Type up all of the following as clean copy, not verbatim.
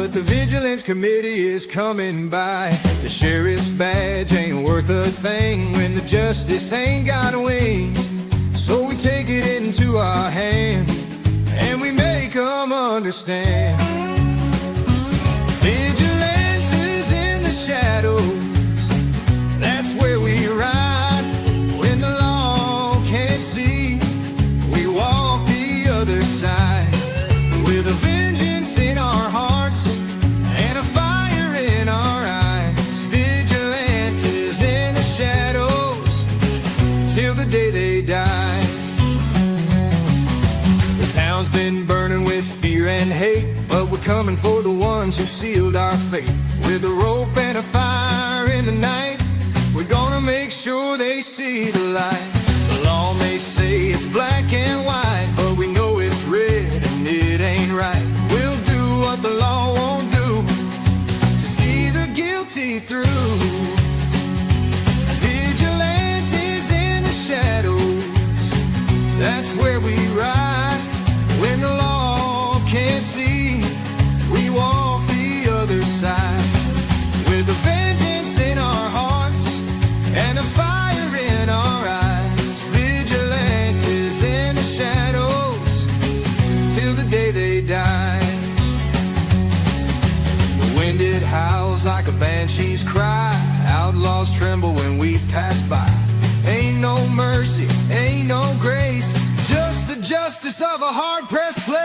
but the Vigilance Committee is coming by. The sheriff's badge ain't worth a thing when the justice ain't got wings. So we take it into our hands and we make them understand. Vigilantes in the shadows, that's where we ride. When the law can't see, we walk the other side. With a vengeance in our hearts and a fire in our eyes. Vigilantes in the shadows till the day they die. The town's been burning with fear and hate, but we're coming for the ones who sealed our fate. With a rope and a fire in the night, we're gonna make sure they see the light. The law may say it's black and white, but we know it's red and it ain't right. We'll do what the law won't do to see the guilty through. Vigilantes in the shadows, that's where we ride. When the law can't see, we walk the other side. With a vengeance in our hearts and a fire in our eyes. Vigilantes in the shadows till the day they die. The wind it howls like a banshee's cry. Outlaws tremble when we pass by. Ain't no mercy, ain't no grace, just the justice of a hard-pressed place.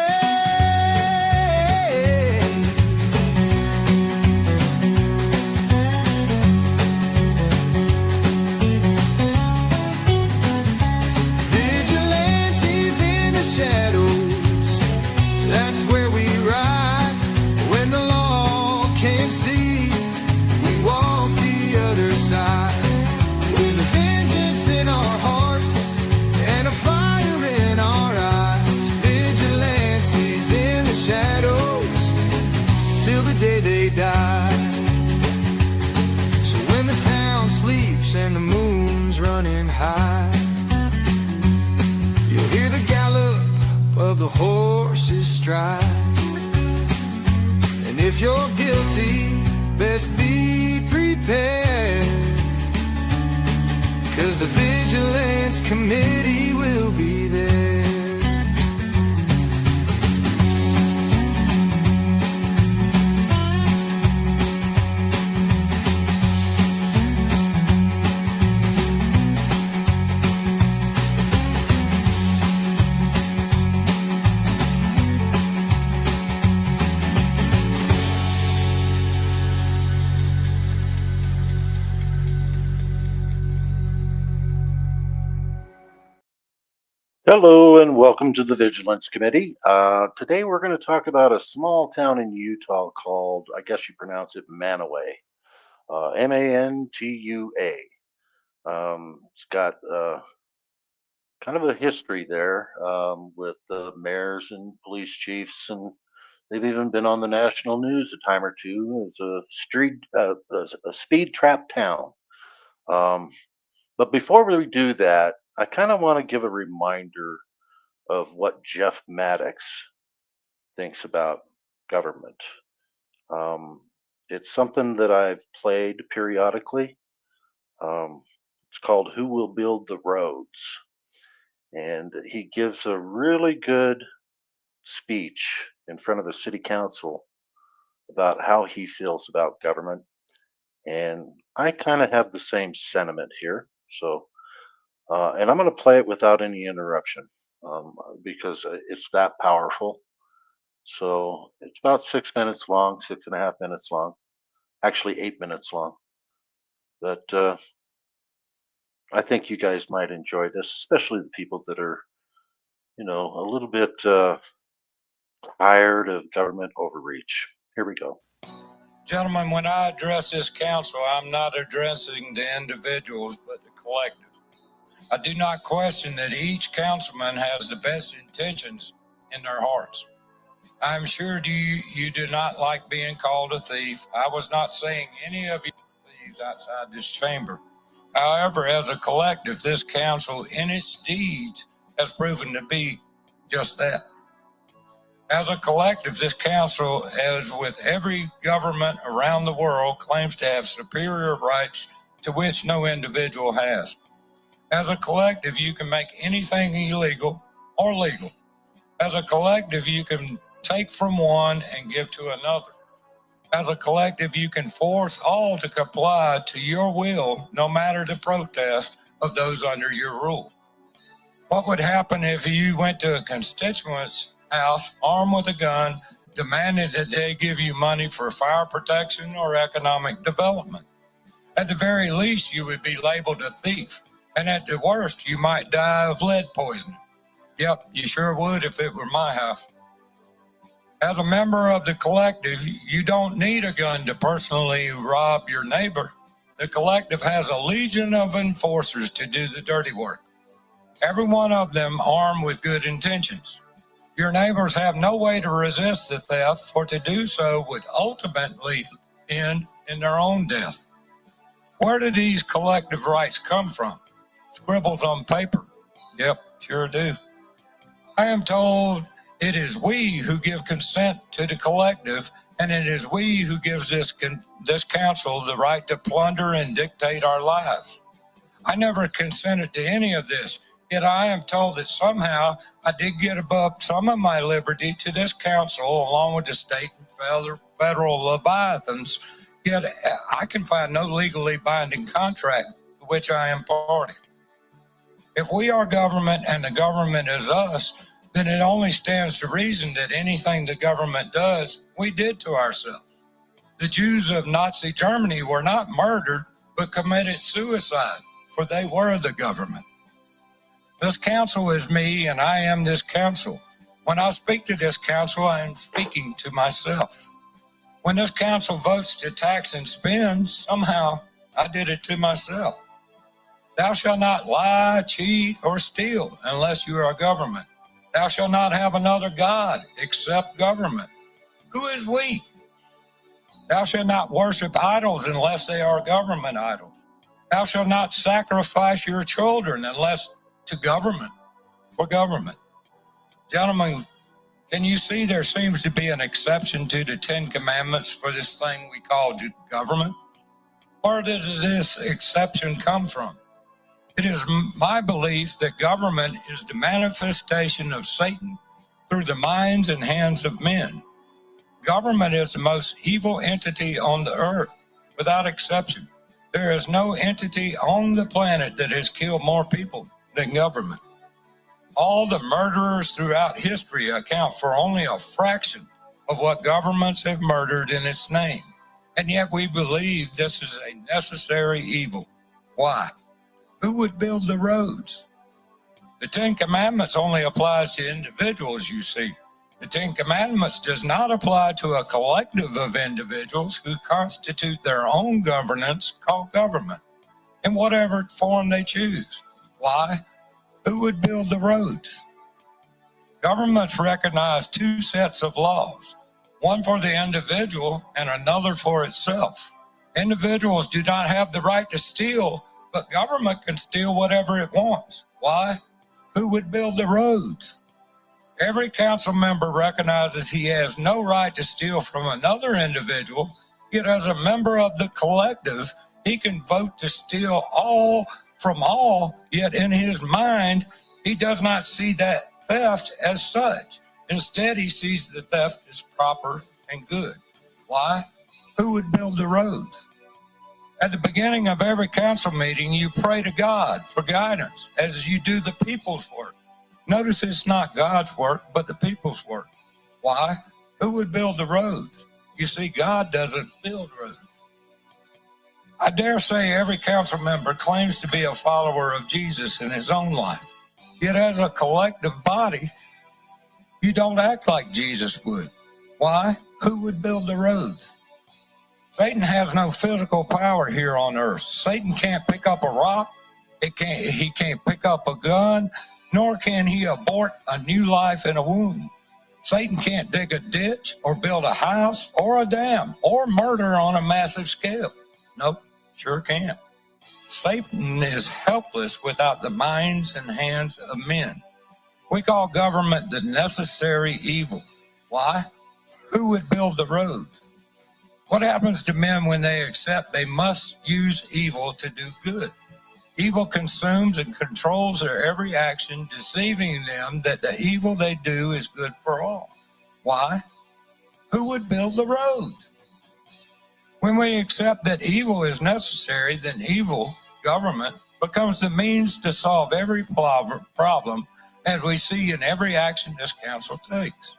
Vigilantes in the shadows, that's where we ride. When the law can't see, we walk the other side. With a vengeance in our hearts and a fire in our eyes. Vigilantes in the shadows till the day they die. So when the town sleeps and the moon's running high, you'll hear the gallop of the horses stride. And if you're guilty, best be prepared, 'cause the Vigilance Committee will be there. Hello and welcome to the Vigilance Committee. Today we're going to talk about a small town in Utah called, I guess you pronounce it Mantua, Mantua. It's got kind of a history there with mayors and police chiefs, and they've even been on the national news a time or two as a speed trap town. But before we do that, I kind of want to give a reminder of what Jeff Maddox thinks about government. It's something that I've played periodically. It's called Who Will Build the Roads? And he gives a really good speech in front of the city council about how he feels about government. And I kind of have the same sentiment here. So, and I'm going to play it without any interruption because it's that powerful. So it's about 6 minutes long, 6.5 minutes long, actually 8 minutes long. But I think you guys might enjoy this, especially the people that are, a little bit tired of government overreach. Here we go. Gentlemen, when I address this council, I'm not addressing the individuals, but the collective. I do not question that each councilman has the best intentions in their hearts. I'm sure you do not like being called a thief. I was not saying any of you thieves outside this chamber. However, as a collective, this council in its deeds has proven to be just that. As a collective, this council, as with every government around the world, claims to have superior rights to which no individual has. As a collective, you can make anything illegal or legal. As a collective, you can take from one and give to another. As a collective, you can force all to comply to your will, no matter the protest of those under your rule. What would happen if you went to a constituent's house armed with a gun, demanded that they give you money for fire protection or economic development? At the very least, you would be labeled a thief, and at the worst, you might die of lead poisoning. Yep, you sure would if it were my house. As a member of the collective, you don't need a gun to personally rob your neighbor. The collective has a legion of enforcers to do the dirty work, every one of them armed with good intentions. Your neighbors have no way to resist the theft, for to do so would ultimately end in their own death. Where do these collective rights come from? Scribbles on paper. Yep, sure do. I am told it is we who give consent to the collective, and it is we who gives this council the right to plunder and dictate our lives. I never consented to any of this, yet I am told that somehow I did give up some of my liberty to this council along with the state and federal leviathans, yet I can find no legally binding contract to which I am party. If we are government and the government is us, then it only stands to reason that anything the government does, we did to ourselves. The Jews of Nazi Germany were not murdered, but committed suicide, for they were the government. This council is me, and I am this council. When I speak to this council, I am speaking to myself. When this council votes to tax and spend, somehow I did it to myself. Thou shalt not lie, cheat, or steal unless you are government. Thou shalt not have another God except government. Who is we? Thou shalt not worship idols unless they are government idols. Thou shalt not sacrifice your children unless to government, for government. Gentlemen, can you see there seems to be an exception to the 10 Commandments for this thing we call government? Where does this exception come from? It is my belief that government is the manifestation of Satan through the minds and hands of men. Government is the most evil entity on the earth, without exception. There is no entity on the planet that has killed more people than government. All the murderers throughout history account for only a fraction of what governments have murdered in its name. And yet we believe this is a necessary evil. Why? Who would build the roads? The 10 Commandments only applies to individuals, you see. The 10 Commandments does not apply to a collective of individuals who constitute their own governance called government, in whatever form they choose. Why? Who would build the roads? Governments recognize two sets of laws, one for the individual and another for itself. Individuals do not have the right to steal, but government can steal whatever it wants. Why? Who would build the roads? Every council member recognizes he has no right to steal from another individual, yet as a member of the collective, he can vote to steal all from all, yet in his mind, he does not see that theft as such. Instead, he sees the theft as proper and good. Why? Who would build the roads? At the beginning of every council meeting, you pray to God for guidance as you do the people's work. Notice it's not God's work, but the people's work. Why? Who would build the roads? You see, God doesn't build roads. I dare say every council member claims to be a follower of Jesus in his own life. Yet as a collective body, you don't act like Jesus would. Why? Who would build the roads? Satan has no physical power here on earth. Satan can't pick up a rock. He can't pick up a gun, nor can he abort a new life in a womb. Satan can't dig a ditch or build a house or a dam or murder on a massive scale. Nope, sure can't. Satan is helpless without the minds and hands of men. We call government the necessary evil. Why? Who would build the roads? What happens to men when they accept they must use evil to do good? Evil consumes and controls their every action, deceiving them that the evil they do is good for all. Why? Who would build the roads? When we accept that evil is necessary, then evil, government, becomes the means to solve every problem, as we see in every action this council takes.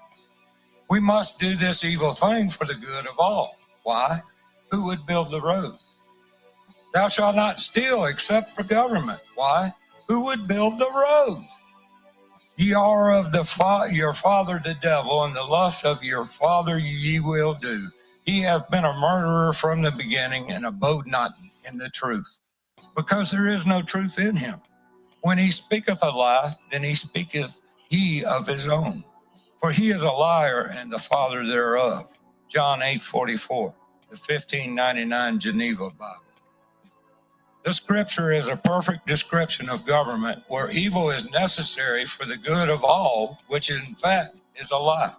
We must do this evil thing for the good of all. Why? Who would build the roads? Thou shalt not steal except for government. Why? Who would build the roads? Ye are of your father the devil, and the lust of your father ye will do. He hath been a murderer from the beginning, and abode not in the truth, because there is no truth in him. When he speaketh a lie, then he speaketh he of his own, for he is a liar and the father thereof. John 8:44, the 1599 Geneva Bible. The scripture is a perfect description of government, where evil is necessary for the good of all, which in fact is a lie.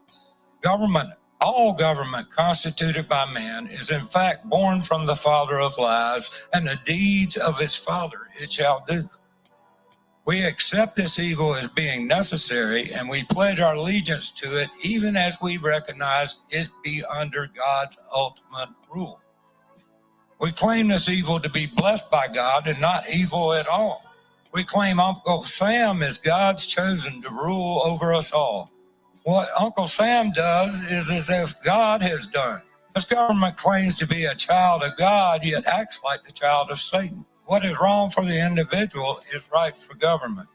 All government constituted by man is in fact born from the father of lies, and the deeds of his father it shall do. We accept this evil as being necessary, and we pledge our allegiance to it, even as we recognize it be under God's ultimate rule. We claim this evil to be blessed by God and not evil at all. We claim Uncle Sam is God's chosen to rule over us all. What Uncle Sam does is as if God has done. This government claims to be a child of God, yet acts like the child of Satan. What is wrong for the individual is right for government.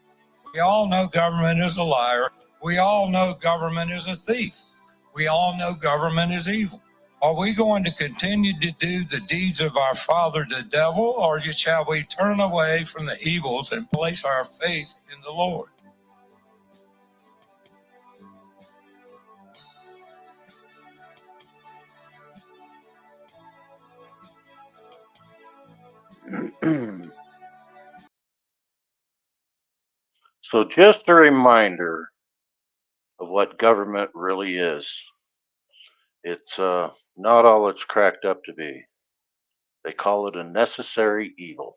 We all know government is a liar. We all know government is a thief. We all know government is evil. Are we going to continue to do the deeds of our father, the devil, or shall we turn away from the evils and place our faith in the Lord? So, just a reminder of what government really is. It's not all it's cracked up to be. They call it a necessary evil.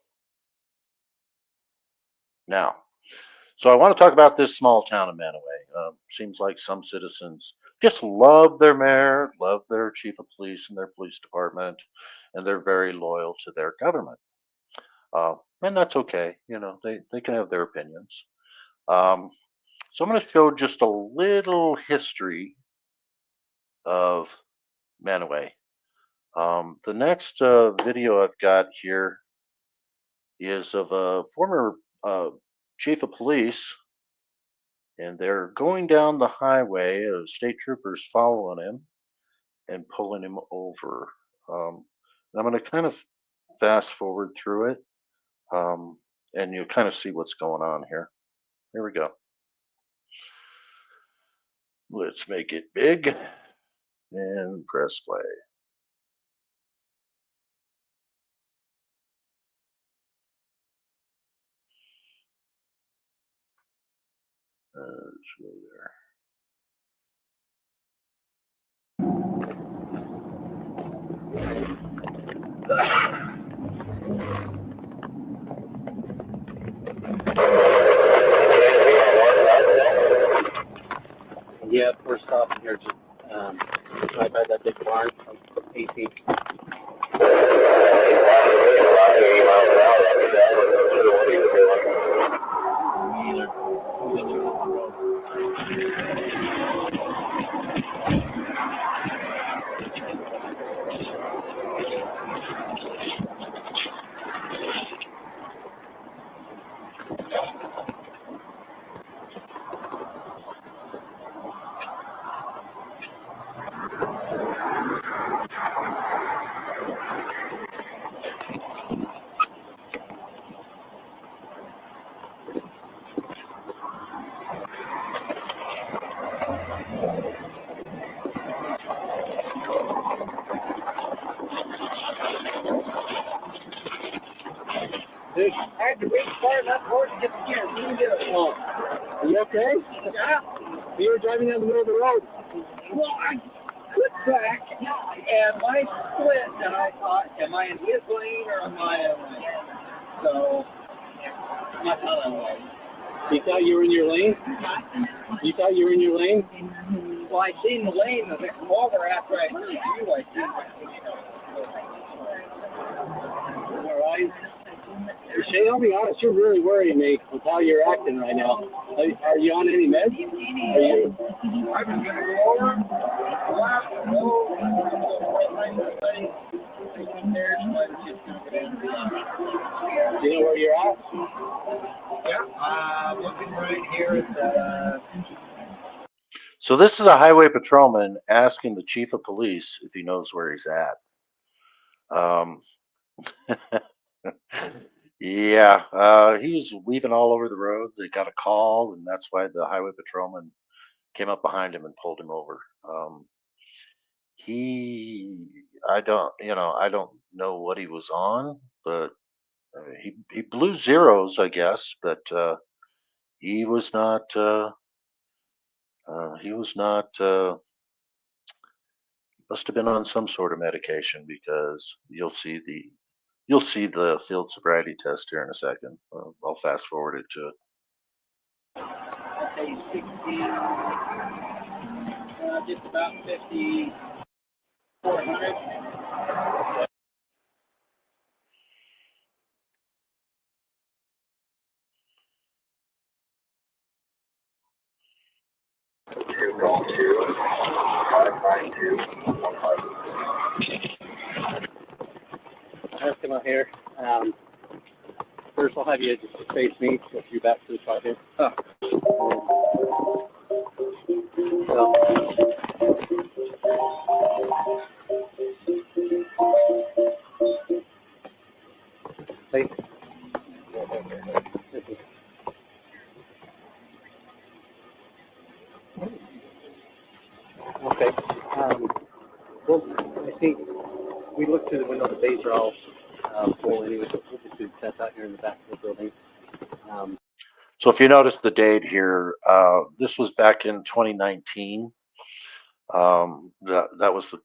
Now, so I want to talk about this small town of Mantua. Seems like some citizens just love their mayor, love their chief of police and their police department, and they're very loyal to their government. And that's okay. You know, they can have their opinions. So I'm going to show just a little history of Mantua. The next video I've got here is of a former chief of police, and they're going down the highway. State troopers following him and pulling him over. And I'm going to kind of fast forward through it, and you'll kind of see what's going on here. Here we go. Let's make it big and press play. Let's go there. Yeah, we're stopping here just right by that big barn from AC. Dude, I had to reach far enough forward to get the gear. You can do it. Oh. Are you okay? Yeah. You were driving down the middle of the road. Well, I put back, and my split, and I thought, am I in his lane or am I in lane? So, I thought I was. You thought you were in your lane? You thought you were in your lane? Well, I seen the lane a bit over after I heard you, I think. All right. Shane, I'll be honest, you're really worrying me with how you're acting right now. Are you on any meds? Are you? I've been gonna go over. Do you know where you're at? Yeah, looking right here at the. So this is a highway patrolman asking the chief of police if he knows where he's at. Um, yeah, he's weaving all over the road. They got a call, and that's why the highway patrolman came up behind him and pulled him over. I don't know what he was on, but he blew zeros, I guess, but he was not. He was not. Must have been on some sort of medication because you'll see the field sobriety test here in a second. I'll fast forward it to it. Okay, 60, just about 50, 400. Let's come out here. First, I'll have you just face me, go through back to the side here. So, face. Okay. Well, I think we looked through the window. The bays are all full anyway. So we'll just do set out here in the back of the building. So if you notice the date here, this was back in 2019. That was the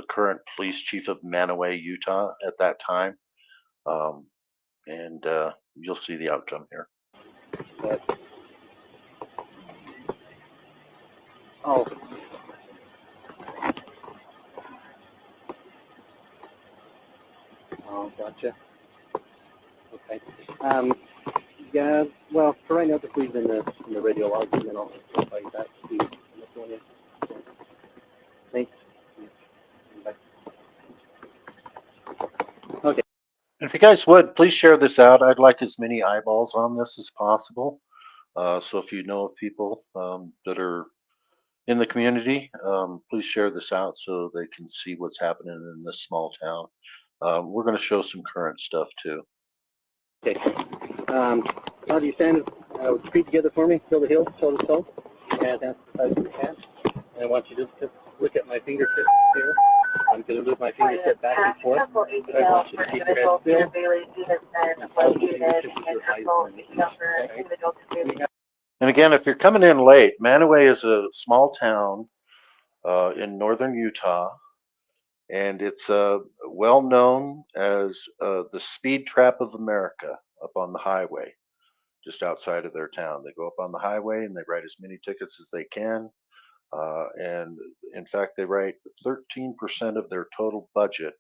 current police chief of Mantua, Utah at that time, and you'll see the outcome here. But, oh. Oh, gotcha. Okay. Yeah, well, for right now, just leave in the radio log, and then I'll invite you back to the one. Thanks. Bye. Okay. And if you guys would, please share this out. I'd like as many eyeballs on this as possible. So if you know of people that are in the community, please share this out so they can see what's happening in this small town. We're going to show some current stuff too. Okay. How do you stand with your feet together for me? Feel the heel, shoulder to toe. And down to the side of your hand. And I want you to look at my fingertips here. I'm going to move my fingertip back and forth. I want you to keep your head still. And follow the fingertips with your eyes on me. Okay? And again, if you're coming in late, Mantua is a small town in northern Utah, and it's well known as the speed trap of America up on the highway, just outside of their town. They go up on the highway and they write as many tickets as they can. And in fact, they write 13% of their total budget.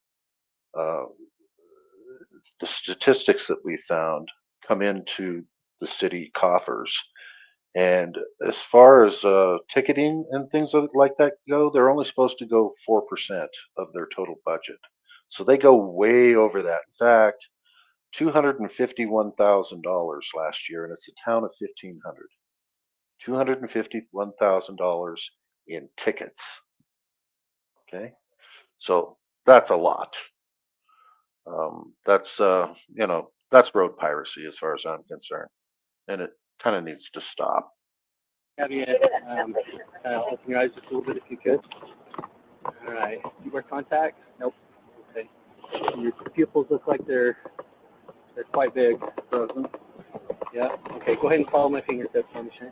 The statistics that we found come into the city coffers. And as far as ticketing and things like that go, they're only supposed to go 4% of their total budget. So they go way over that. In fact, $251,000 last year, and it's a town of 1,500. $251,000 in tickets. Okay, so that's a lot. That's that's road piracy as far as I'm concerned, and it kind of needs to stop. Have you open your eyes just a little bit if you could? All right. You wear contacts? Nope. Okay. Your pupils look like they're quite big. Frozen. Yeah. Okay. Go ahead and follow my fingertips on the Shane.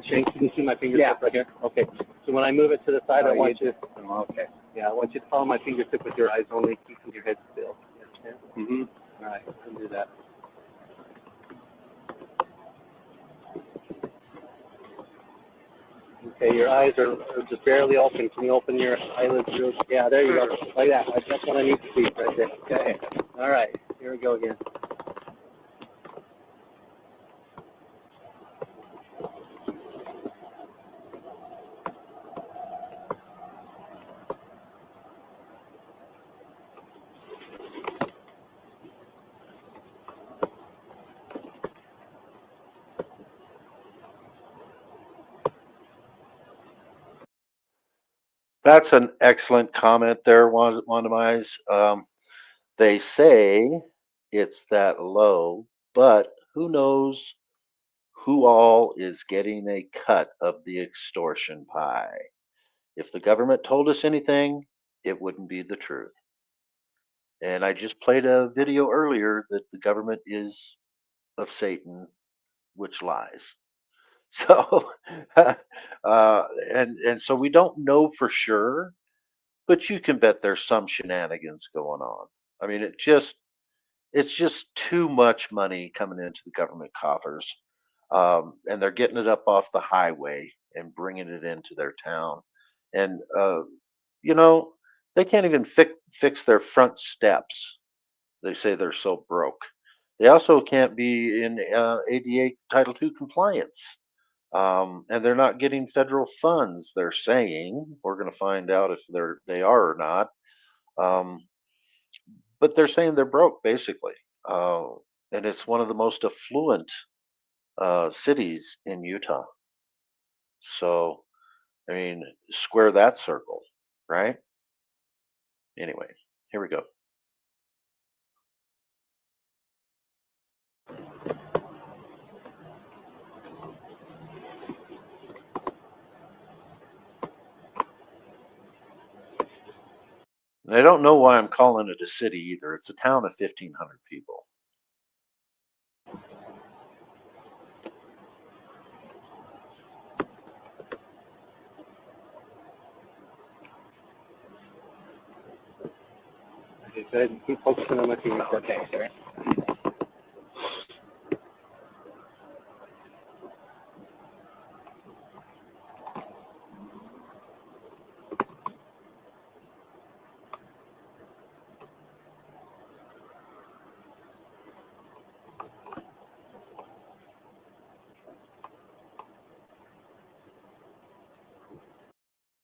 Shank, you can see my fingertip right here? Okay. So when I move it to the side, I want you to... Oh, okay. Yeah, I want you to follow my fingertip with your eyes only, keeping your head still. Yes, mm-hmm. All right, I'll do that. Okay, your eyes are just barely open. Can you open your eyelids real? Yeah, there you go. Like that. That's what I need to see right there. Okay. All right. Here we go again. That's an excellent comment there, Wandamize. They say it's that low, but who knows who all is getting a cut of the extortion pie. If the government told us anything, it wouldn't be the truth. And I just played a video earlier that the government is of Satan, which lies. So, and so we don't know for sure, but you can bet there's some shenanigans going on. I mean, it's just too much money coming into the government coffers, and they're getting it up off the highway and bringing it into their town, and you know they can't even fix their front steps. They say they're so broke. They also can't be in ADA Title II compliance. And they're not getting federal funds. They're saying we're going to find out if they are or not. Um, but they're saying they're broke basically, uh, and it's one of the most affluent cities in Utah. So I mean, square that circle, right? Anyway, here we go. And I don't know why I'm calling it a city either. It's a town of 1,500 people. Okay, good. Keep focusing on my fingertip. Okay, sir.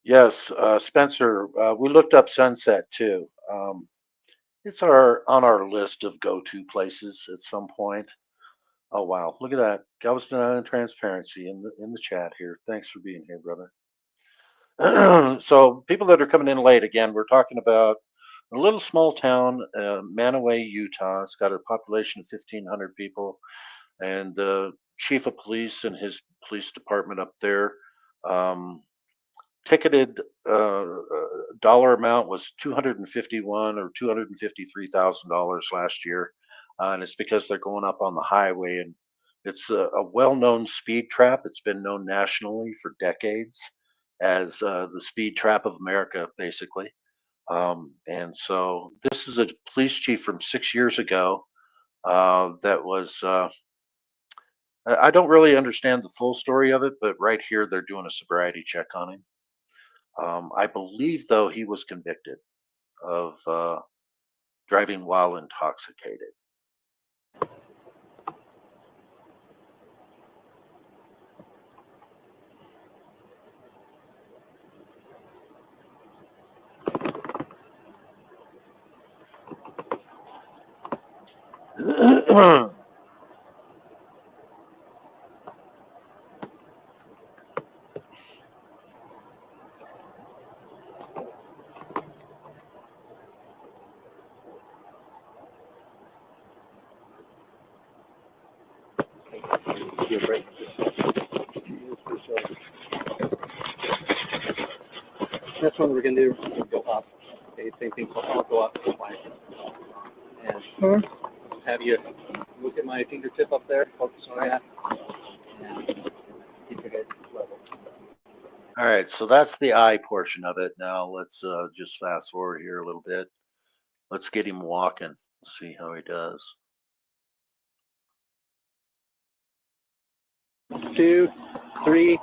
Yes, Spencer, we looked up Sunset too. It's on our list of go-to places at some point. Oh wow, look at that. Galveston Island Transparency in the chat here. Thanks for being here, brother. So people that are coming in late again, we're talking about a little small town, Mantua, Utah. It's got a population of 1,500 people, and the chief of police and his police department up there ticketed dollar amount was 251 or $253,000 last year, and it's because they're going up on the highway, and it's a well-known speed trap. It's been known nationally for decades as the speed trap of America, basically. And so this is a police chief from 6 years ago that was. I don't really understand the full story of it, but right here they're doing a sobriety check on him. I believe, though, he was convicted of driving while intoxicated. Your break. That's what we're going to do. We'll go up. Okay, same thing. I'll go up twice. And have you look at my fingertip up there. Focus on that. And keep your head All right, so that's the eye portion of it. Now let's just fast forward here a little bit. Let's get him walking. See how he does. 2, 3,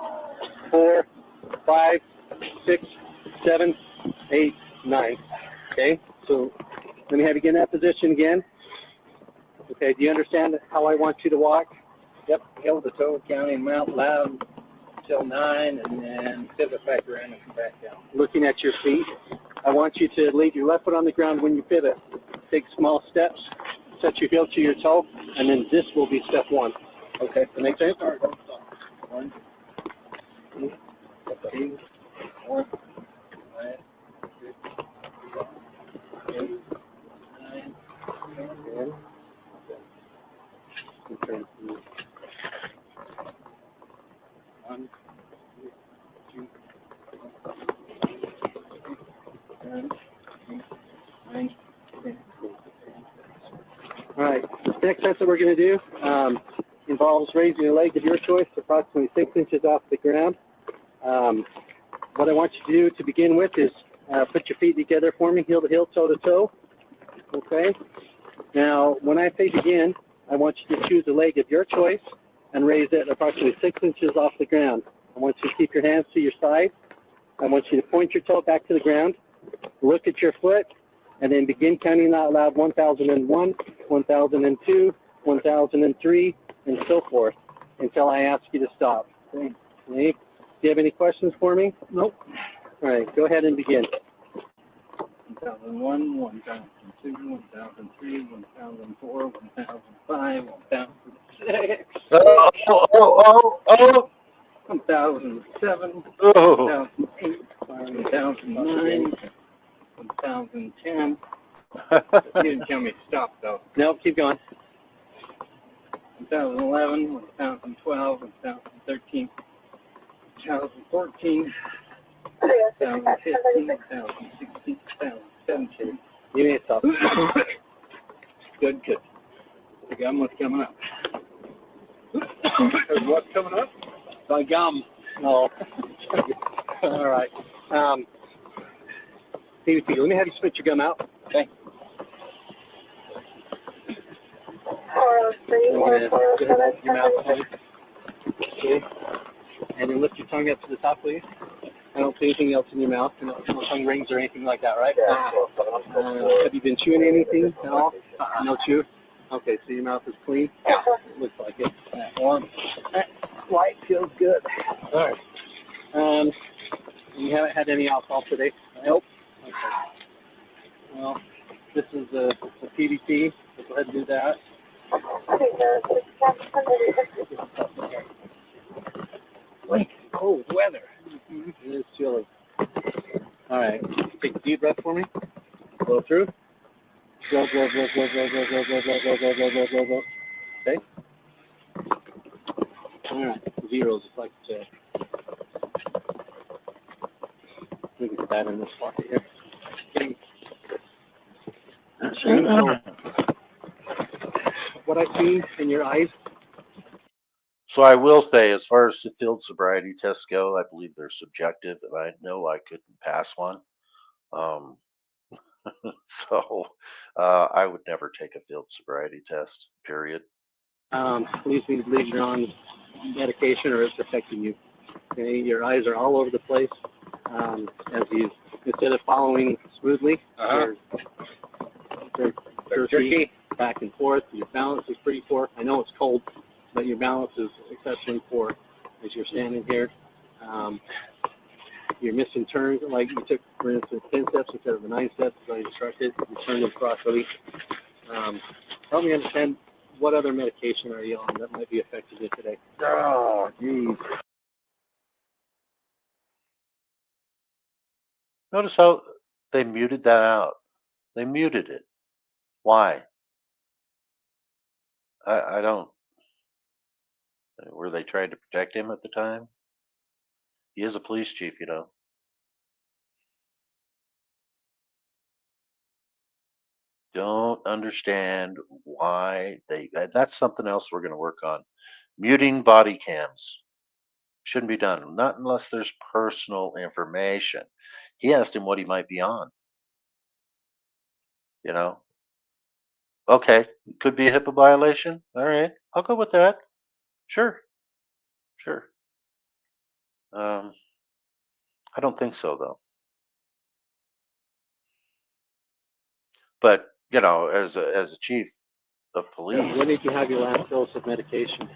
4, 5, 6, 7, 8, 9. Okay, so let me have you get in that position again. Okay, do you understand how I want you to walk? Yep, heel to toe, counting them out loud till 9, and then pivot back around and come back down. Looking at your feet, I want you to leave your left foot on the ground when you pivot. Take small steps, set your heel to your toe, and then this will be step 1. Okay, that makes sense? 1, 2, 3, 4, 5, 6, 7, 8, 9, 10. Okay. 1, 2, 7, 8, 9, 10. All right, the next exercise that we're going to do involves raising a leg of your choice approximately 6 inches off the ground. What I want you to do to begin with is put your feet together for me, heel to heel, toe to toe. Okay? Now, when I say begin, I want you to choose a leg of your choice and raise it approximately 6 inches off the ground. I want you to keep your hands to your side. I want you to point your toe back to the ground, look at your foot, and then begin counting out loud 1001, 1002, 1003, and so forth until I ask you to stop. Okay? Do you have any questions for me? Nope. All right, go ahead and begin. 1001, 1002, 1003, 1004, 1005, 1006, Oh, oh, oh, oh, 1007, oh. 1008, 1009, 1010. You didn't tell me to stop, though. No, keep going. 2011, 2012, 2013, 2014, 2015, 2016, 2017. You need to stop. Good, good. The gum was coming up. What's coming up? My gum. Oh. All right. Let me have you spit your gum out. Okay. Your mouth, please. Okay. And then lift your tongue up to the top, please. I don't see anything else in your mouth. No tongue rings or anything like that, right? Have you been chewing anything at all? No chew? Okay, so your mouth is clean? Yeah. Looks like it. Warm. That light feels good. All right. You haven't had any alcohol today? Nope. Okay. Well, this is the PVC, so go ahead and do that. Cold weather. It is chilly. All right. Take a deep breath for me. Blow through. Blow, blow, blow, blow, blow, blow, blow, blow, blow, blow, blow, blow, blow, blow, blow. Okay? All right. Zeros, just like to say. We can put that in this pocket here. Okay. So, what I see in your eyes. So I will say, as far as the field sobriety tests go, I believe they're subjective, and I know I couldn't pass one. Um, so I would never take a field sobriety test, period. Leads me to believe you're on medication or it's affecting you. Okay, your eyes are all over the place. As you, instead of following smoothly, they're jerky, back and forth. Your balance is pretty poor. I know it's cold, but your balance is exceptionally poor as you're standing here. You're missing turns, like you took, for instance, 10 steps instead of the 9 steps as I instructed. You turned them properly. Help me understand, what other medication are you on that might be affecting you today? Oh, geez. Notice how they muted that out. They muted it. Why? I don't. Were they trying to protect him at the time? He is a police chief, you know. Don't understand why they. That's something else we're going to work on. Muting body cams. Shouldn't be done. Not unless there's personal information. He asked him what he might be on, you know. Okay, could be a HIPAA violation. All right, I'll go with that. Sure, sure. Um, I don't think so though. But as a chief of police, When did you have your last dose of medication?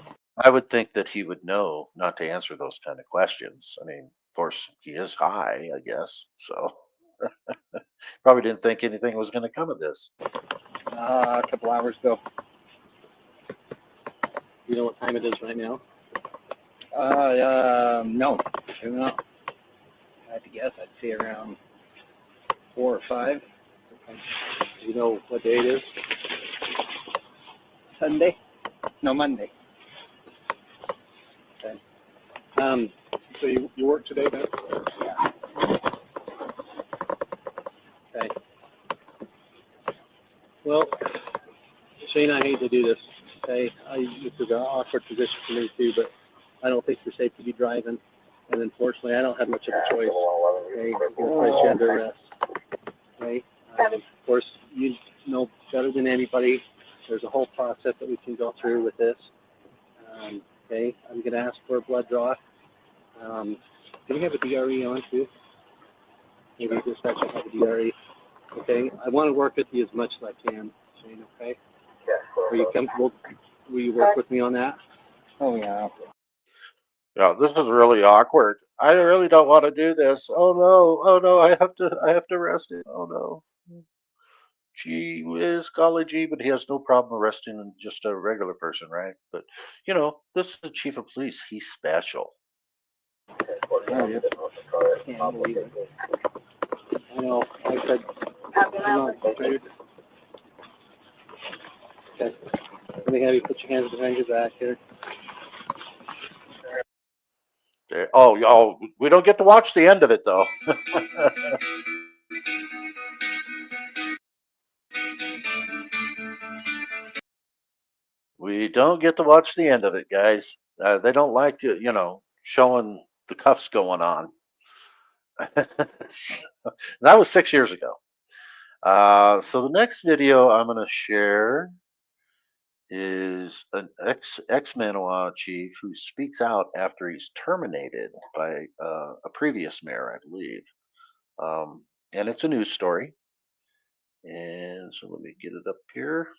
I would think that he would know not to answer those kind of questions. I mean, of course, he is high, I guess. So probably didn't think anything was going to come of this. A couple hours ago. You know what time it is right now? No. I don't know. I had to guess. I'd say around 4 or 5. You know what day it is? Sunday? No, Monday. Okay. So you work today then? Yeah. Okay. Well, Shane, I hate to do this. Okay, this is an awkward position for me too, but I don't think you're safe to be driving, and unfortunately, I don't have much of a choice. Okay, I'm going to place you under arrest. Okay, of course, you know better than anybody. There's a whole process that we can go through with this. Okay, I'm going to ask for a blood draw. Can you have a DRE on too? Maybe this actually have a DRE. Okay, I want to work with you as much as I can, Shane. Okay. Are you comfortable? Will you work with me on that? Oh yeah. Yeah, this is really awkward. I really don't want to do this. Oh no, I have to arrest him. Oh no. Gee whiz, golly gee, but he has no problem arresting just a regular person, right? But this is the chief of police. He's special. Oh, yeah. Can't believe it. I know. I said, I'm not prepared. Okay. Let me have you put your hands behind your back here. Oh, we don't get to watch the end of it though. We don't get to watch the end of it, guys. They don't like showing the cuffs going on. That was 6 years ago. So the next video I'm going to share is an ex Mantua chief who speaks out after he's terminated by a previous mayor, I believe. And it's a news story. And so let me get it up here.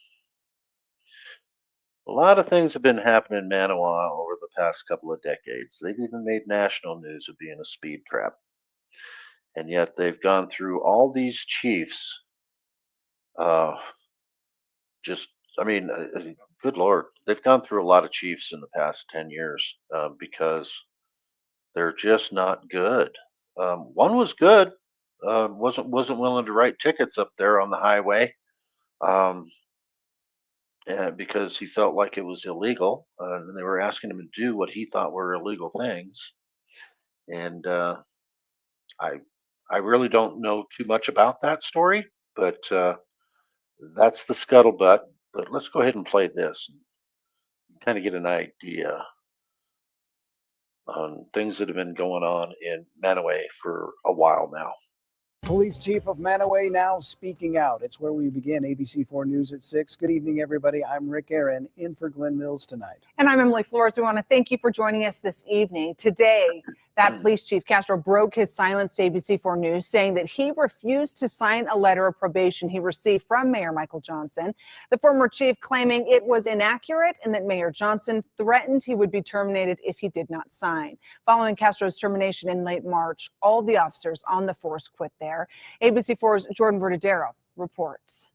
A lot of things have been happening in Mantua over the past couple of decades. They've even made national news of being a speed trap. And yet they've gone through all these chiefs. Just, I mean, good Lord, they've gone through a lot of chiefs in the past 10 years because they're just not good. One was good, wasn't willing to write tickets up there on the highway. And because he felt like it was illegal, and they were asking him to do what he thought were illegal things. And I I really don't know too much about that story, but that's the scuttlebutt. But let's go ahead and play this, and kind of get an idea on things that have been going on in Manaway for a while now. Police Chief of Manaway now speaking out. It's where we begin. ABC4 News at 6. Good evening, everybody. I'm Rick Aaron, in for Glenn Mills tonight. And I'm Emily Flores. We want to thank you for joining us this evening. Today, that police chief, Castro, broke his silence to ABC4 News, saying that he refused to sign a letter of probation he received from Mayor Michael Johnson. The former chief claiming it was inaccurate and that Mayor Johnson threatened he would be terminated if he did not sign. Following Castro's termination in late March, all the officers on the force quit there. ABC4's Jordan Verdadero reports.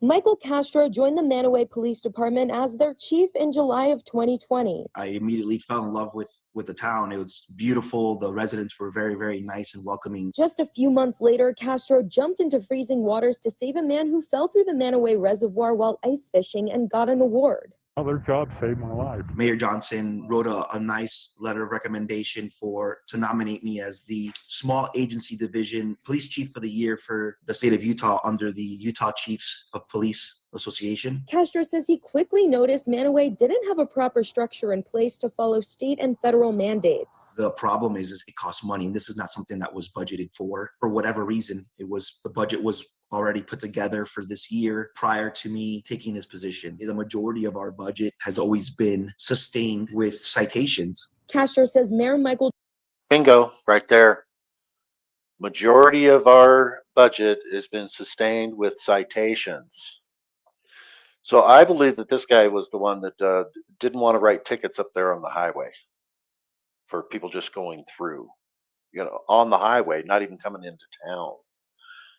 Michael Castro joined the Manaway Police Department as their chief in July of 2020. I immediately fell in love with the town. It was beautiful. The residents were very, very nice and welcoming. Just a few months later, Castro jumped into freezing waters to save a man who fell through the Manaway Reservoir while ice fishing and got an award. Well, their job saved my life. Mayor Johnson wrote a nice letter of recommendation to nominate me as the Small Agency Division Police Chief of the Year for the state of Utah under the Utah Chiefs of Police Association. Castro says he quickly noticed Manaway didn't have a proper structure in place to follow state and federal mandates. The problem is it costs money, and this is not something that was budgeted for whatever reason. The budget was already put together for this year prior to me taking this position. The majority of our budget has always been sustained with citations. Castro says Mayor Michael Bingo, right there. Majority of our budget has been sustained with citations. So I believe that this guy was the one that didn't want to write tickets up there on the highway for people just going through, on the highway, not even coming into town.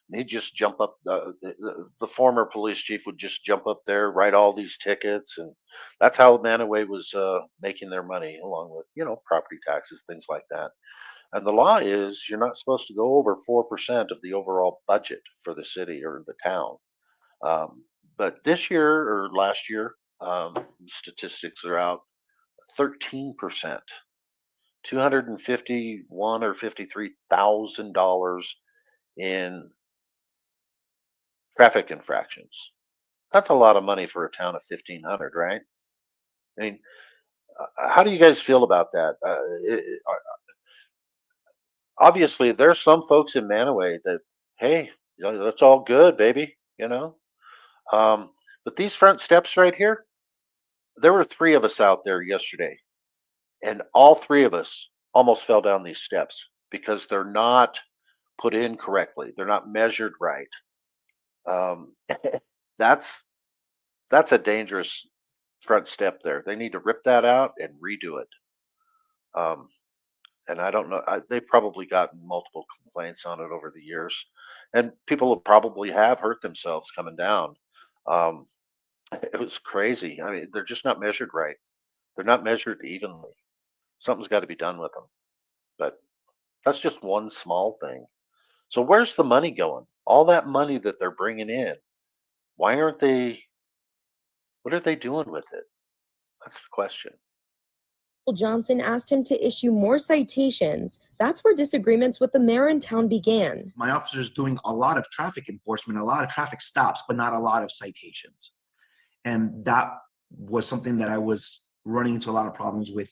And he'd just jump up. The former police chief would just jump up there, write all these tickets, and that's how Manaway was making their money, along with property taxes, things like that. And the law is you're not supposed to go over 4% of the overall budget for the city or the town. But this year or last year, statistics are out, 13%, $251 or $53,000 in traffic infractions. That's a lot of money for a town of 1,500, right? I mean, how do you guys feel about that? Obviously, there's some folks in Manaway that, hey, that's all good, baby, But these front steps right here, there were 3 of us out there yesterday, and all 3 of us almost fell down these steps because they're not put in correctly. They're not measured right. That's a dangerous front step there. They need to rip that out and redo it. And I don't know. They've probably gotten multiple complaints on it over the years, and people probably have hurt themselves coming down. It was crazy. I mean, they're just not measured right. They're not measured evenly. Something's got to be done with them. But that's just one small thing. So where's the money going? All that money that they're bringing in, why aren't they? What are they doing with it? That's the question. Johnson asked him to issue more citations. That's where disagreements with the mayor in town began. My officer's doing a lot of traffic enforcement, a lot of traffic stops, but not a lot of citations. And that was something that I was running into a lot of problems with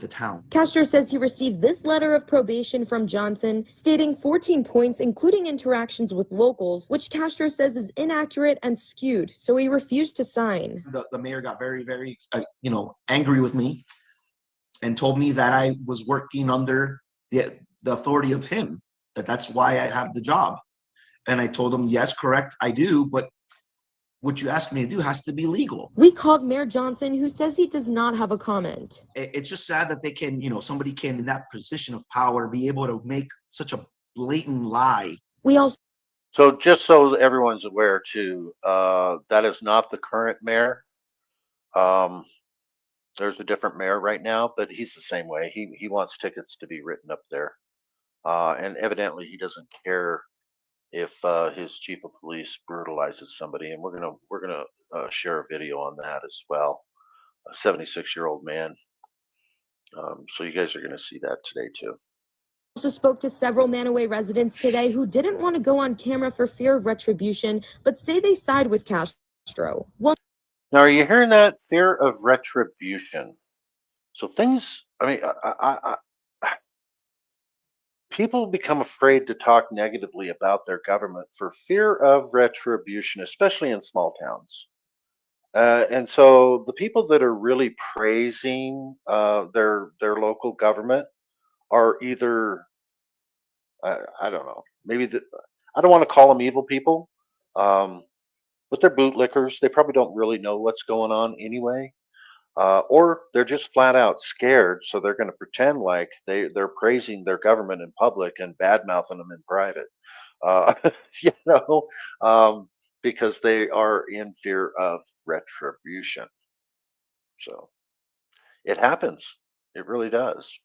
the town. Castro says he received this letter of probation from Johnson, stating 14 points, including interactions with locals, which Castro says is inaccurate and skewed, so he refused to sign. The mayor got very, very, angry with me and told me that I was working under the authority of him, that's why I have the job. And I told him, yes, correct, I do, but what you asked me to do has to be legal. We called Mayor Johnson, who says he does not have a comment. It's just sad that they can, somebody can in that position of power be able to make such a blatant lie. We also. So just so everyone's aware too, that is not the current mayor. There's a different mayor right now, but he's the same way. He wants tickets to be written up there. And evidently he doesn't care if his chief of police brutalizes somebody, and we're gonna share a video on that as well. A 76-year-old man. So you guys are gonna see that today too. Also spoke to several Manaway residents today who didn't want to go on camera for fear of retribution, but say they side with Castro. Now, are you hearing that? Fear of retribution. So things. I mean, people become afraid to talk negatively about their government for fear of retribution, especially in small towns. And so the people that are really praising their local government are either I don't know, I don't want to call them evil people, but they're bootlickers. They probably don't really know what's going on anyway. Or they're just flat out scared, so they're going to pretend like they're praising their government in public and bad mouthing them in private. Uh, you know, because they are in fear of retribution. So it happens. It really does.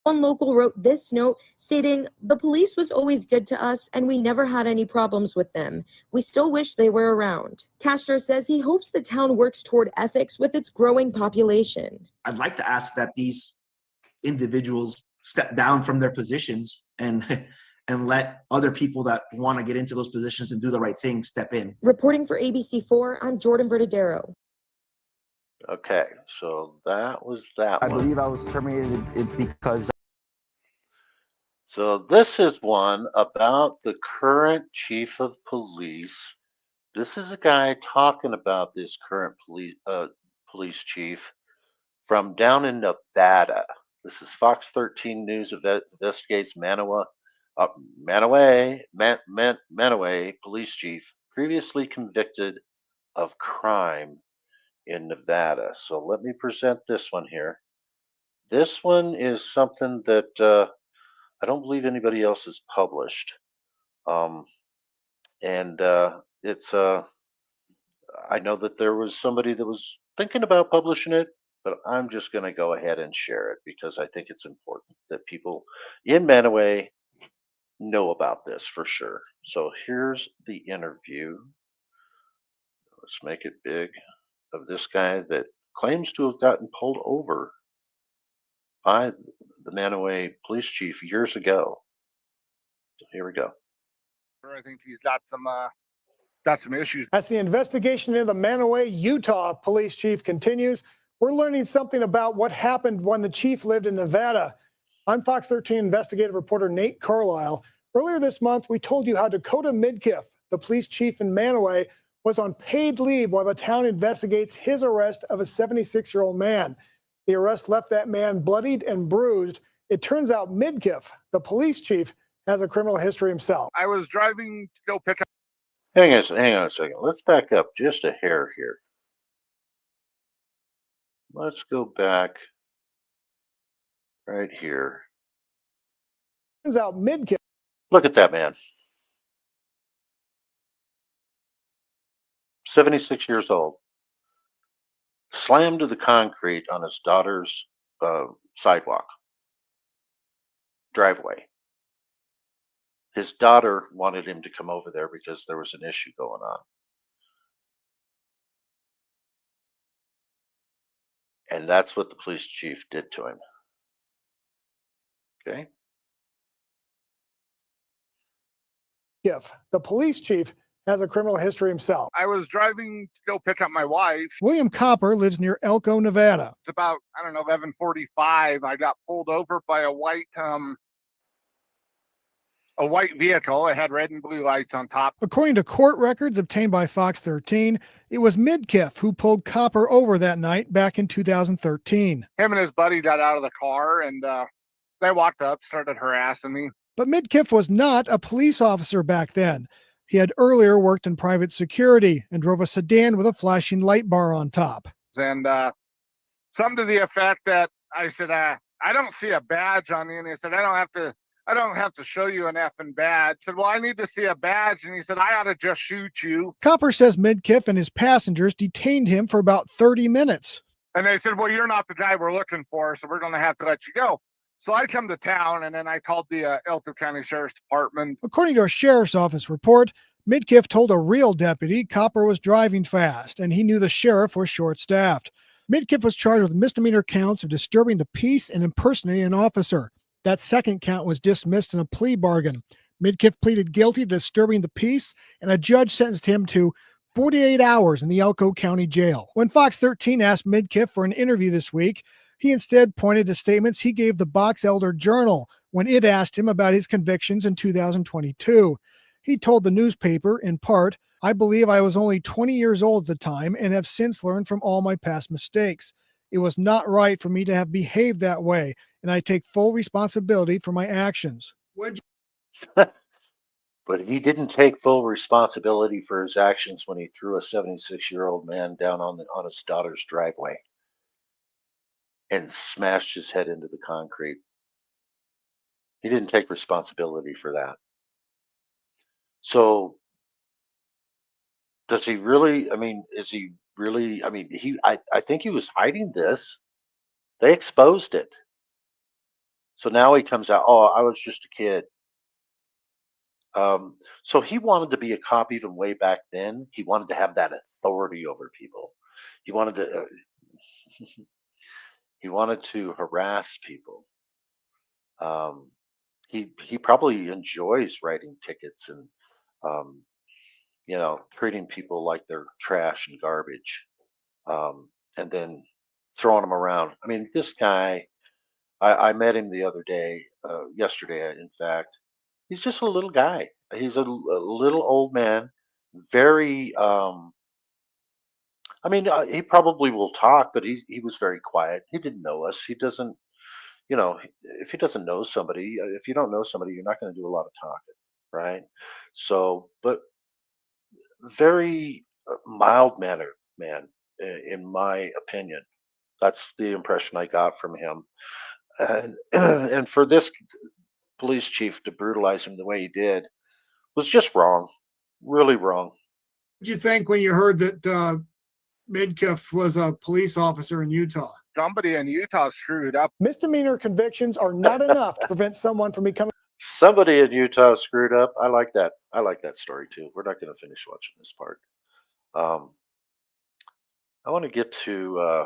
One local wrote this note stating, "The police was always good to us and we never had any problems with them. We still wish they were around." Castro says he hopes the town works toward ethics with its growing population. I'd like to ask that these individuals step down from their positions and and let other people that want to get into those positions and do the right thing step in. Reporting for ABC4, I'm Jordan Verdadero. Okay, so that was that I one. believe I was terminated because So this is one about the current chief of police. This is a guy talking about this current police chief from down in Nevada. This is Fox 13 News investigates Mantua police chief previously convicted of crime in Nevada. So let me present this one here. This one is something that I don't believe anybody else has published. And it's I know that there was somebody that was thinking about publishing it, but I'm just going to go ahead and share it because I think it's important that people in Mantua know about this for sure. So here's the interview. Let's make it big, of this guy that claims to have gotten pulled over by the Mantua police chief years ago. So here we go. I think he's got some issues. As the investigation into the Mantua Utah police chief continues, we're learning something about what happened when the chief lived in Nevada. I'm Fox 13 investigative reporter Nate Carlisle. Earlier this month, we told you how Dakota Midkiff, the police chief in Mantua, was on paid leave while the town investigates his arrest of a 76-year-old man. The arrest left that man bloodied and bruised. It turns out Midkiff, the police chief, has a criminal history himself. I was driving to go pick up. Hang on a second. Let's back up just a hair here. Let's go back right here. Turns out Midkiff. Look at that man. 76 years old. Slammed to the concrete on his daughter's sidewalk, driveway. His daughter wanted him to come over there because there was an issue going on. And that's what the police chief did to him. Okay. The police chief has a criminal history himself. I was driving to go pick up my wife. William Copper lives near Elko, Nevada. It's about, 11:45. I got pulled over by a white vehicle. It had red and blue lights on top. According to court records obtained by Fox 13, it was Midkiff who pulled Copper over that night back in 2013. Him and his buddy got out of the car and they walked up, started harassing me. But Midkiff was not a police officer back then. He had earlier worked in private security and drove a sedan with a flashing light bar on top. And some to the effect that I said, I don't see a badge on you. And he said, I don't have to show you an effing badge. I said, well, I need to see a badge. And he said, I ought to just shoot you. Copper says Midkiff and his passengers detained him for about 30 minutes. And they said, well, you're not the guy we're looking for, so we're going to have to let you go. So I come to town, and then I called the Elko County Sheriff's Department. According to a sheriff's office report, Midkiff told a real deputy Copper was driving fast, and he knew the sheriff was short-staffed. Midkiff was charged with misdemeanor counts of disturbing the peace and impersonating an officer. That second count was dismissed in a plea bargain. Midkiff pleaded guilty to disturbing the peace, and a judge sentenced him to 48 hours in the Elko County Jail. When Fox 13 asked Midkiff for an interview this week, he instead pointed to statements he gave the Box Elder Journal when it asked him about his convictions in 2022. He told the newspaper, in part, "I believe I was only 20 years old at the time and have since learned from all my past mistakes. It was not right for me to have behaved that way, and I take full responsibility for my actions." But he didn't take full responsibility for his actions when he threw a 76-year-old man down on his daughter's driveway and smashed his head into the concrete. He didn't take responsibility for that. So does he really, is he really, I think he was hiding this. They exposed it. So now he comes out, oh, I was just a kid. So he wanted to be a cop even way back then. He wanted to have that authority over people. He wanted to he wanted to harass people. Um, he probably enjoys writing tickets and um, treating people like they're trash and garbage, and then throwing them around. I mean, this guy, I met him the other day, yesterday, in fact. He's just a little guy. He's a little old man, very. I mean, he probably will talk, but he was very quiet. He didn't know us. He doesn't. If he doesn't know somebody, if you don't know somebody, you're not going to do a lot of talking, right? So, but very mild mannered man, in my opinion. That's the impression I got from him. And and for this police chief to brutalize him the way he did was just wrong, really wrong. What did you think when you heard that Midkiff was a police officer in Utah? Somebody in Utah screwed up. Misdemeanor convictions are not enough to prevent someone from becoming. Somebody in Utah screwed up. I like that. I like that story too. We're not going to finish watching this part. I want to get to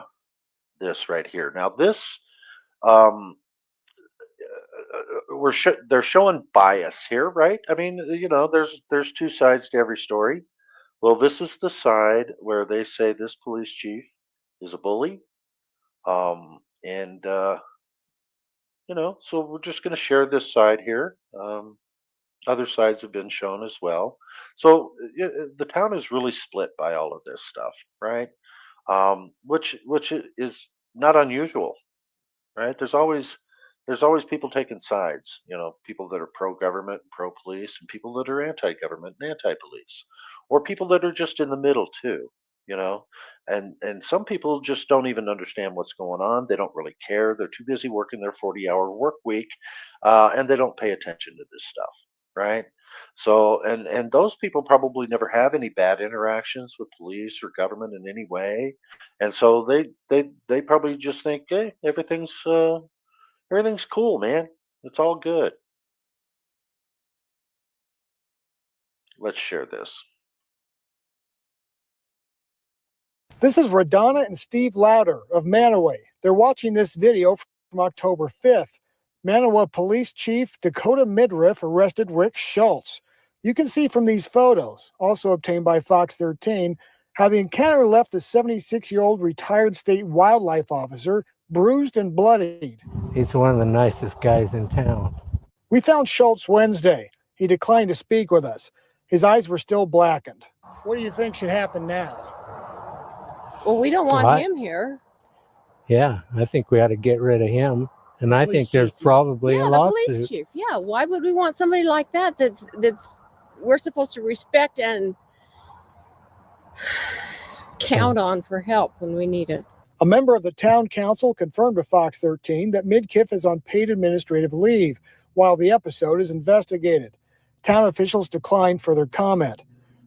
this right here. Now, this um, they're showing bias here, right? I mean, there's two sides to every story. Well, this is the side where they say this police chief is a bully, and so we're just going to share this side here. Other sides have been shown as well. So the town is really split by all of this stuff, right? Which is not unusual, right? There's always people taking sides. People that are pro-government, pro-police, and people that are anti-government and anti-police, or people that are just in the middle too. And some people just don't even understand what's going on. They don't really care. They're too busy working their 40-hour work week, and they don't pay attention to this stuff, right? So, and those people probably never have any bad interactions with police or government in any way, and so they probably just think, hey, everything's cool, man. It's all good. Let's share this. This is Radonna and Steve Lauder of Mantua. They're watching this video from October 5th. Mantua Police Chief Dakota Midriff arrested Rick Schultz. You can see from these photos, also obtained by Fox 13, how the encounter left the 76-year-old retired state wildlife officer bruised and bloodied. He's one of the nicest guys in town. We found Schultz Wednesday. He declined to speak with us. His eyes were still blackened. What do you think should happen now? Well, we don't want him here. Yeah, I think we ought to get rid of him. And I think there's probably a lawsuit. The police chief. Yeah, why would we want somebody like that that's we're supposed to respect and count on for help when we need it? A member of the town council confirmed to Fox 13 that Midkiff is on paid administrative leave while the episode is investigated. Town officials declined further comment.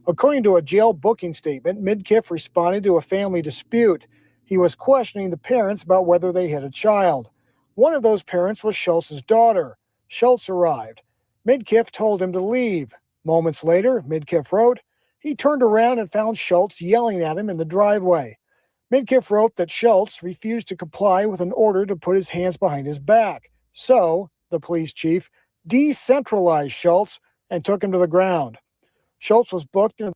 According to a jail booking statement, Midkiff responded to a family dispute. He was questioning the parents about whether they had a child. One of those parents was Schultz's daughter. Schultz arrived. Midkiff told him to leave. Moments later, Midkiff wrote, he turned around and found Schultz yelling at him in the driveway. Midkiff wrote that Schultz refused to comply with an order to put his hands behind his back. So, the police chief decentralized Schultz and took him to the ground. Schultz was booked in.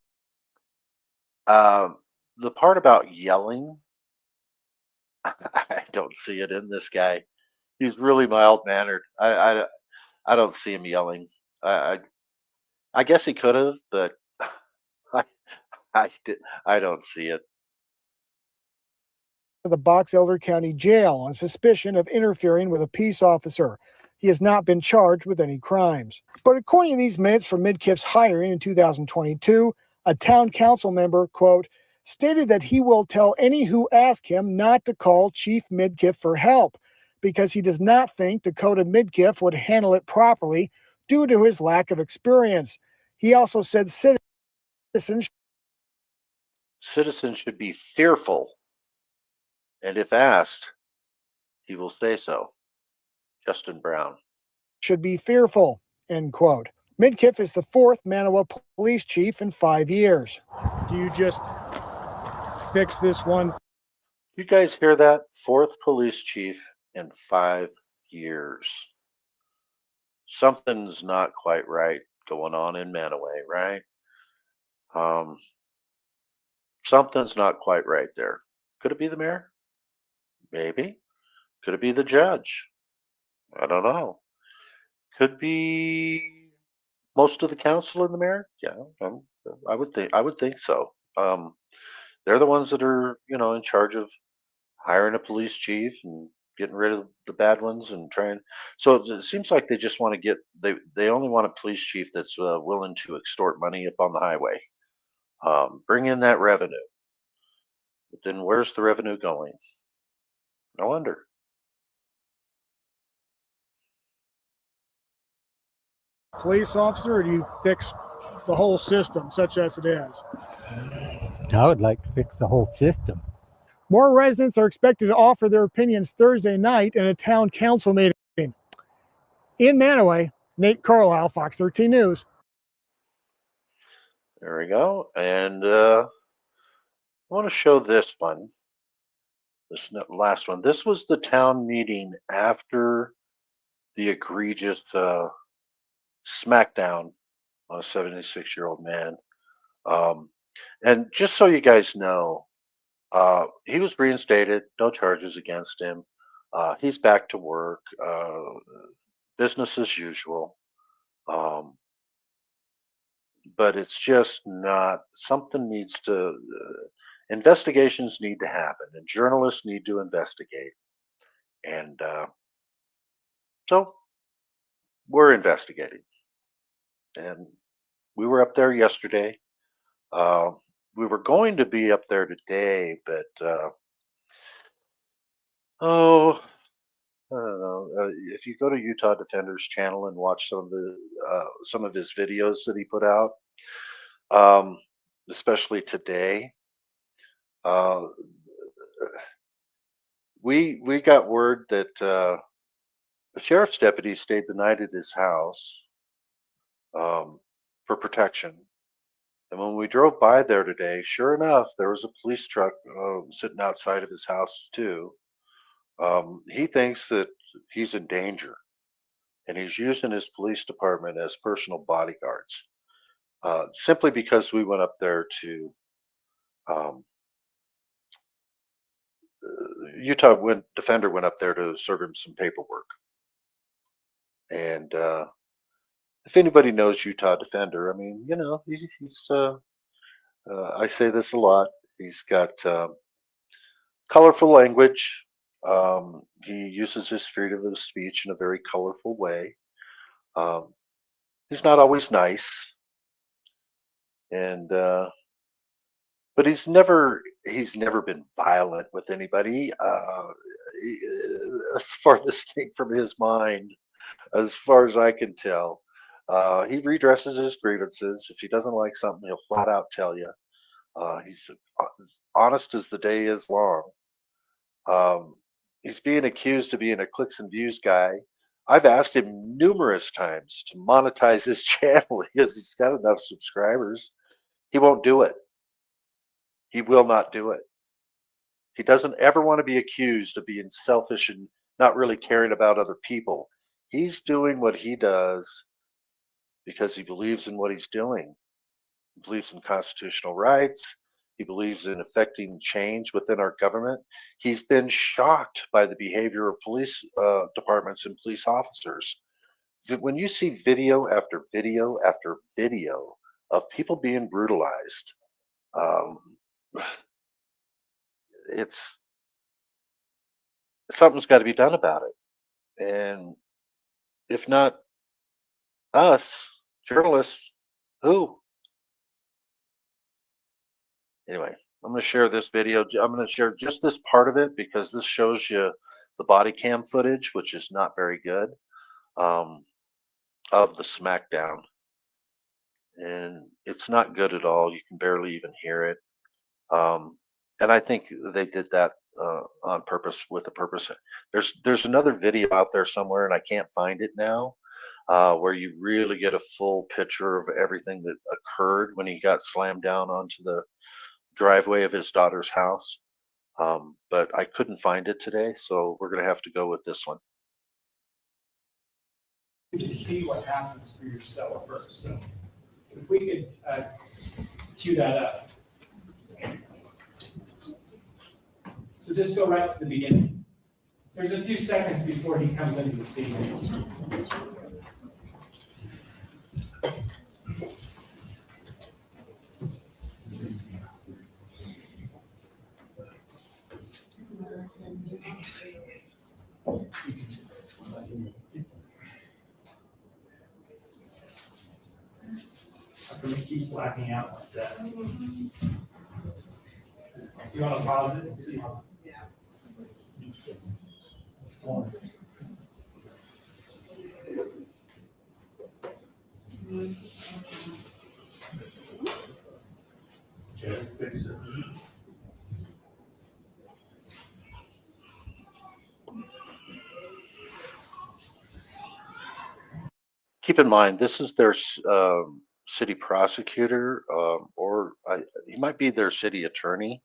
The part about yelling, I don't see it in this guy. He's really mild mannered. I don't see him yelling. I guess he could have, but I don't see it. The Box Elder County Jail on suspicion of interfering with a peace officer. He has not been charged with any crimes. But according to these minutes from Midkiff's hiring in 2022, a town council member, quote, stated that he will tell any who ask him not to call Chief Midkiff for help because he does not think Dakota Midkiff would handle it properly due to his lack of experience. He also said citizens should be fearful, and if asked, he will say so. Justin Brown. Should be fearful, end quote. Midkiff is the fourth Mantua police chief in 5 years. Do you just fix this one? You guys hear that? Fourth police chief in 5 years. Something's not quite right going on in Mantua, right? Um, something's not quite right there. Could it be the mayor? Maybe. Could it be the judge? I don't know. Could be most of the council and the mayor. Yeah, I would think so. They're the ones that are in charge of hiring a police chief and getting rid of the bad ones and trying. So it seems like they just want to get they only want a police chief that's willing to extort money up on the highway, bring in that revenue. But then where's the revenue going? I wonder. Police officer, or do you fix the whole system such as it is? I would like to fix the whole system. More residents are expected to offer their opinions Thursday night in a town council meeting. In Mantua, Nate Carlisle, Fox 13 News. There we go. And I want to show this one. This last one. This was the town meeting after the egregious smackdown on a 76-year-old man. And just so you guys know, he was reinstated, no charges against him. He's back to work, business as usual. But it's just not, something needs to, investigations need to happen, and journalists need to investigate. And so we're investigating. And we were up there yesterday. We were going to be up there today, but I don't know. If you go to Utah Defender's channel and watch some of his videos that he put out, especially today, we got word that the sheriff's deputy stayed the night at his house for protection. And when we drove by there today, sure enough, there was a police truck sitting outside of his house too. He thinks that he's in danger, and he's using his police department as personal bodyguards, simply because we went up there to Defender went up there to serve him some paperwork. And if anybody knows Utah Defender, I mean, he's I say this a lot. He's got colorful language. He uses his freedom of speech in a very colorful way. He's not always nice, and but he's never been violent with anybody. As farthest thing from his mind, as far as I can tell. He redresses his grievances. If he doesn't like something, he'll flat out tell you. He's honest as the day is long. He's being accused of being a clicks and views guy. I've asked him numerous times to monetize his channel because he's got enough subscribers. He won't do it. He will not do it. He doesn't ever want to be accused of being selfish and not really caring about other people. He's doing what he does because he believes in what he's doing. He believes in constitutional rights. He believes in effecting change within our government. He's been shocked by the behavior of police departments and police officers. When you see video after video after video of people being brutalized, it's something's got to be done about it. And if not us, journalists, who? Anyway, I'm going to share this video. I'm going to share just this part of it because this shows you the body cam footage, which is not very good, of the smackdown. And it's not good at all. You can barely even hear it. And I think they did that on purpose with a purpose. There's another video out there somewhere, and I can't find it now, where you really get a full picture of everything that occurred when he got slammed down onto the driveway of his daughter's house. But I couldn't find it today, so we're going to have to go with this one. To see what happens for yourself first. So if we could cue that up. So just go right to the beginning. There's a few seconds before he comes into the scene. I'm going to keep blacking out like that. You want to pause it and see? One. Keep in mind, this is their city prosecutor, or he might be their city attorney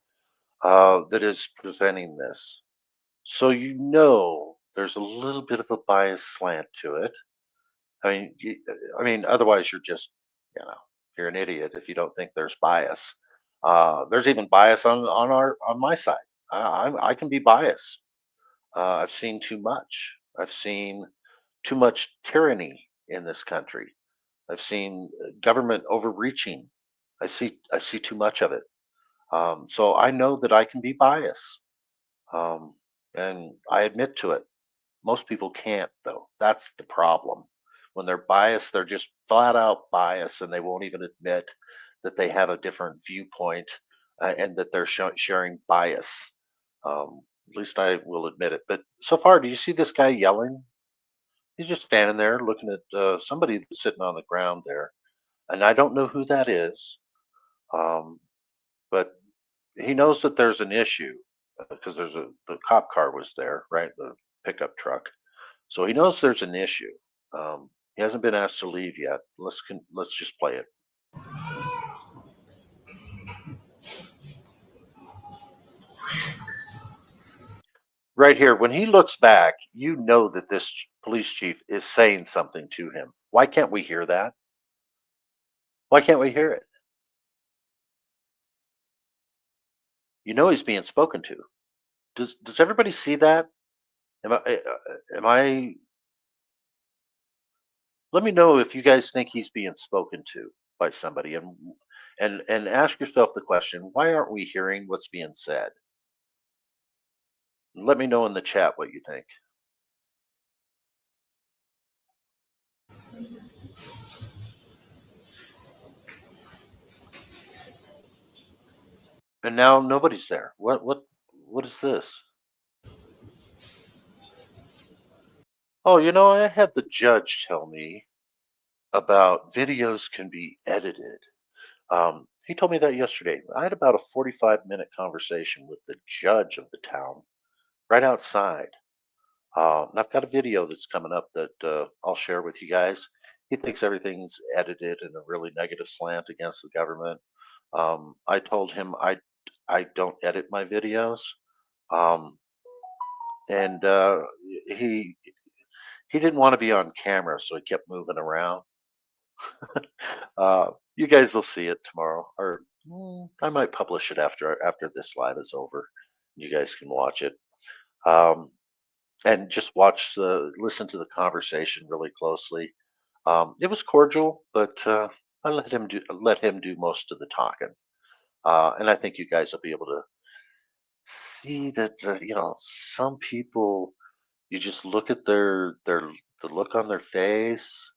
that is presenting this. So you know there's a little bit of a bias slant to it. I mean, otherwise you're just, you're an idiot if you don't think there's bias. There's even bias on my side. I can be biased. I've seen too much. I've seen too much tyranny in this country. I've seen government overreaching. I see too much of it. So I know that I can be biased, and I admit to it. Most people can't, though. That's the problem. When they're biased, they're just flat out biased, and they won't even admit that they have a different viewpoint and that they're sharing bias. At least I will admit it. But so far, do you see this guy yelling? He's just standing there looking at somebody that's sitting on the ground there, and I don't know who that is, but he knows that there's an issue because the cop car was there, right? The pickup truck. So he knows there's an issue. He hasn't been asked to leave yet. Let's just play it. Right here, when he looks back, you know that this police chief is saying something to him. Why can't we hear that? Why can't we hear it? You know he's being spoken to. Does everybody see that? Am I? Let me know if you guys think he's being spoken to by somebody, and ask yourself the question: why aren't we hearing what's being said? Let me know in the chat what you think. And now nobody's there. What is this? Oh, I had the judge tell me about videos can be edited. He told me that yesterday. I had about a 45-minute conversation with the judge of the town right outside. And I've got a video that's coming up that I'll share with you guys. He thinks everything's edited in a really negative slant against the government. I told him I don't edit my videos, and he didn't want to be on camera, so he kept moving around. You guys will see it tomorrow, or I might publish it after this live is over. You guys can watch it. And just listen to the conversation really closely. It was cordial, but I let him do most of the talking, and I think you guys will be able to see that some people, you just look at the look on their face,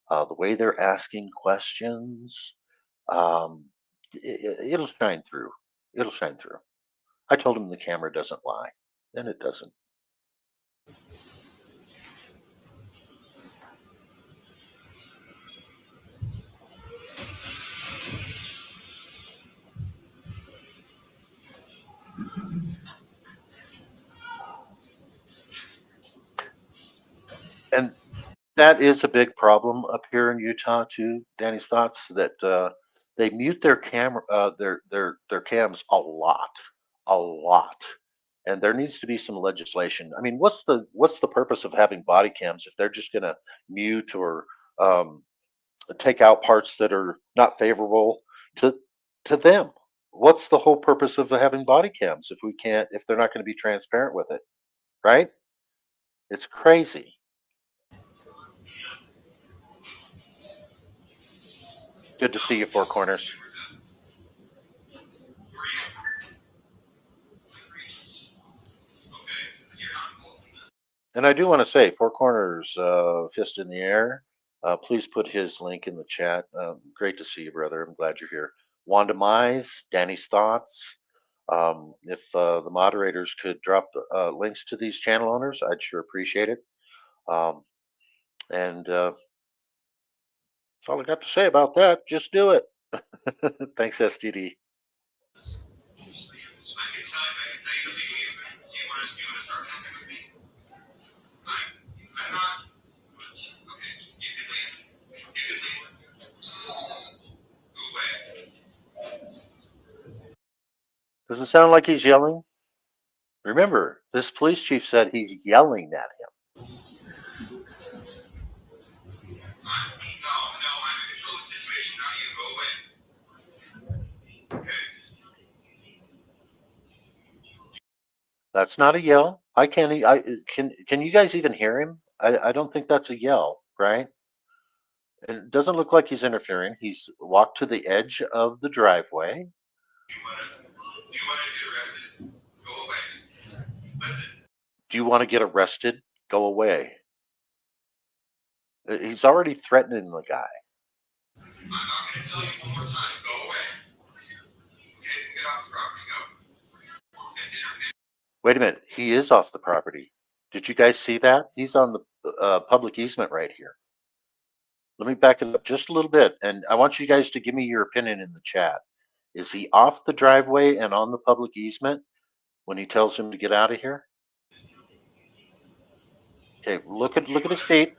the way they're asking questions. It'll shine through. It'll shine through. I told him the camera doesn't lie, and it doesn't. That is a big problem up here in Utah too. Danny's thoughts that they mute their camera, their cams a lot, and there needs to be some legislation. I mean, what's the purpose of having body cams if they're just going to mute or um, take out parts that are not favorable to them? What's the whole purpose of having body cams if they're not going to be transparent with it, right? It's crazy. Good to see you, Four Corners. And I do want to say, Four Corners, fist in the air. Please put his link in the chat. Great to see you, brother. I'm glad you're here. Wanda Mize, Danny's thoughts. If the moderators could drop links to these channel owners, I'd sure appreciate it. And that's all I got to say about that. Just do it. Thanks, STD. Does it sound like he's yelling? Remember, this police chief said he's yelling at him. That's not a yell. I can't. I can. You guys even hear him? I don't think that's a yell, right? It doesn't look like he's interfering. He's walked to the edge of the driveway. Do you want to get arrested? Go away. He's already threatening the guy. I'm not going to tell you one more time. Go away. Okay, get off the property. Go. Wait a minute. He is off the property. Did you guys see that? He's on the public easement right here. Let me back it up just a little bit, and I want you guys to give me your opinion in the chat. Is he off the driveway and on the public easement when he tells him to get out of here? Okay, look at his feet.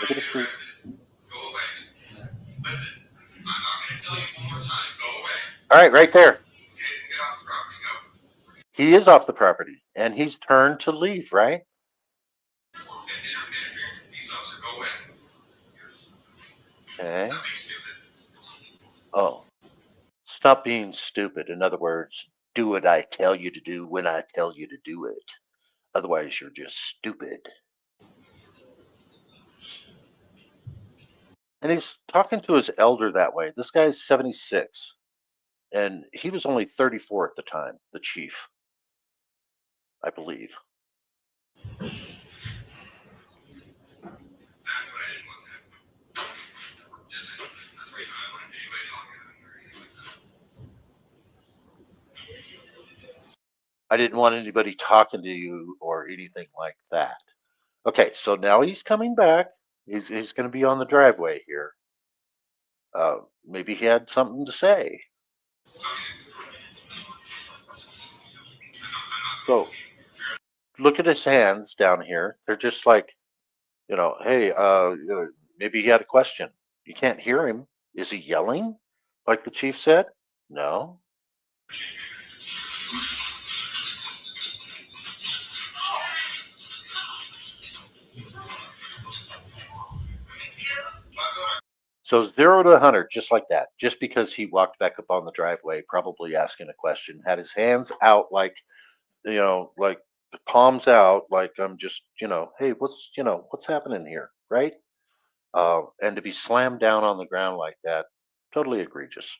Look at his feet. Go away. Listen, I'm not going to tell you one more time. Go away. All right, right there. Okay, get off the property. Go. He is off the property, and he's turned to leave, right? It's interference. Police officer, go away. Okay. Stop being stupid. Oh. Stop being stupid. In other words, do what I tell you to do when I tell you to do it. Otherwise, you're just stupid. And he's talking to his elder that way. This guy's 76. And he was only 34 at the time, the chief, I believe. I didn't want anybody talking to you or anything like that. Okay, so now he's coming back. He's going to be on the driveway here. Maybe he had something to say. So look at his hands down here. They're just like, hey, maybe he had a question. You can't hear him. Is he yelling like the chief said? No. So 0 to 100, just like that, just because he walked back up on the driveway, probably asking a question, had his hands out like, like the palms out, like I'm just, hey, what's happening here, right? And to be slammed down on the ground like that, totally egregious.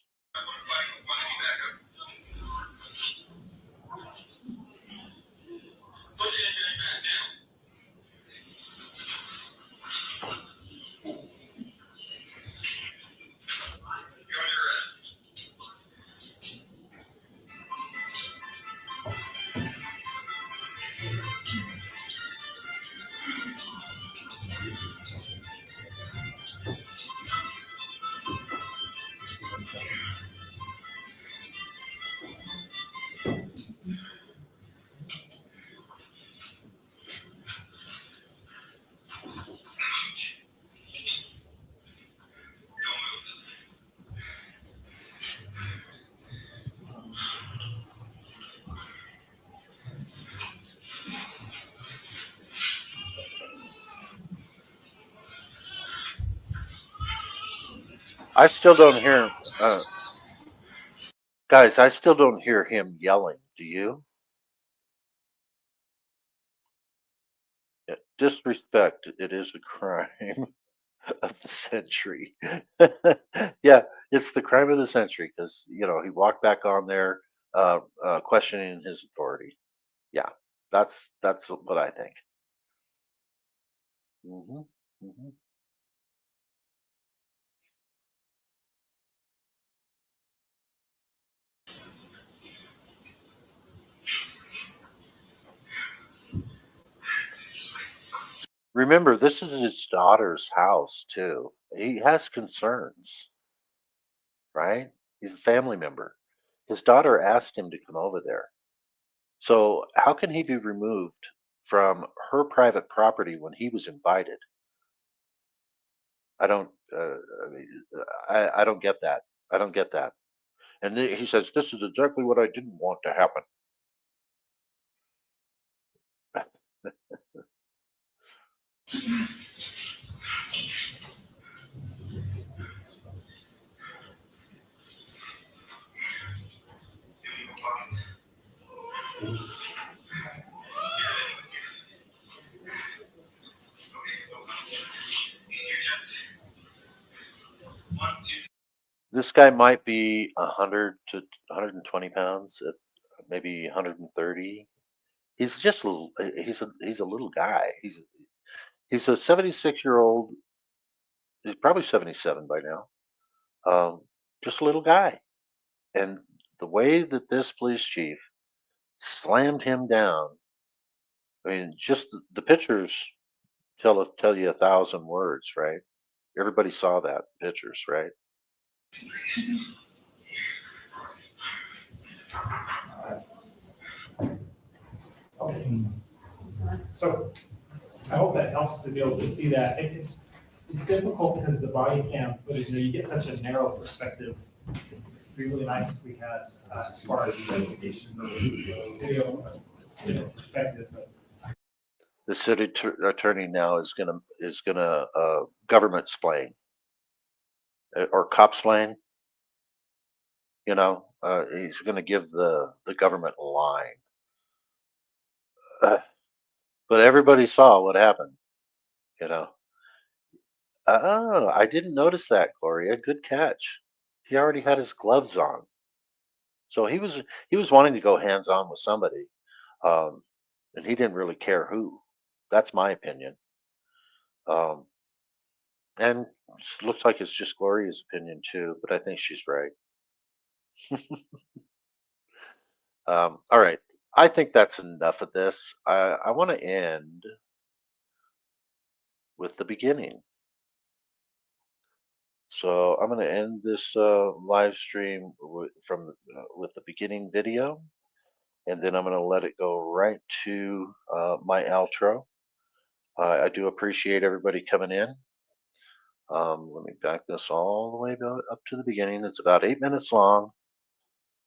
I still don't hear, guys, I still don't hear him yelling. Do you? Yeah, disrespect, it is a crime of the century. Yeah, it's the crime of the century because, he walked back on there questioning his authority. Yeah, that's what I think. Hmm. Hmm. Remember, this is his daughter's house too. He has concerns, right? He's a family member. His daughter asked him to come over there. So how can he be removed from her private property when he was invited? I don't. I mean, I don't get that. I don't get that. And he says this is exactly what I didn't want to happen. This guy might be 100 to 120 pounds, maybe 130. He's just he's a little guy. He's a 76-year-old. He's probably 77 by now. Just a little guy. And the way that this police chief slammed him down, I mean, just the pictures tell you 1,000 words, right? Everybody saw that pictures, right? So I hope that helps to be able to see that. It's difficult because the body cam footage, you get such a narrow perspective. It'd be really nice if we had, as far as investigation, video, different perspective. But The city attorney now is gonna government splain or cop splain. He's gonna give the government a line. But everybody saw what happened. You know. Oh, I didn't notice that, Gloria. Good catch. He already had his gloves on, so he was wanting to go hands on with somebody, um, and he didn't really care who. That's my opinion. Um, and looks like it's just Gloria's opinion too, but I think she's right. All right, I think that's enough of this. I want to end with the beginning. So I'm going to end this live stream with the beginning video, and then I'm going to let it go right to my outro. I do appreciate everybody coming in. Let me back this all the way up to the beginning. It's about 8 minutes long,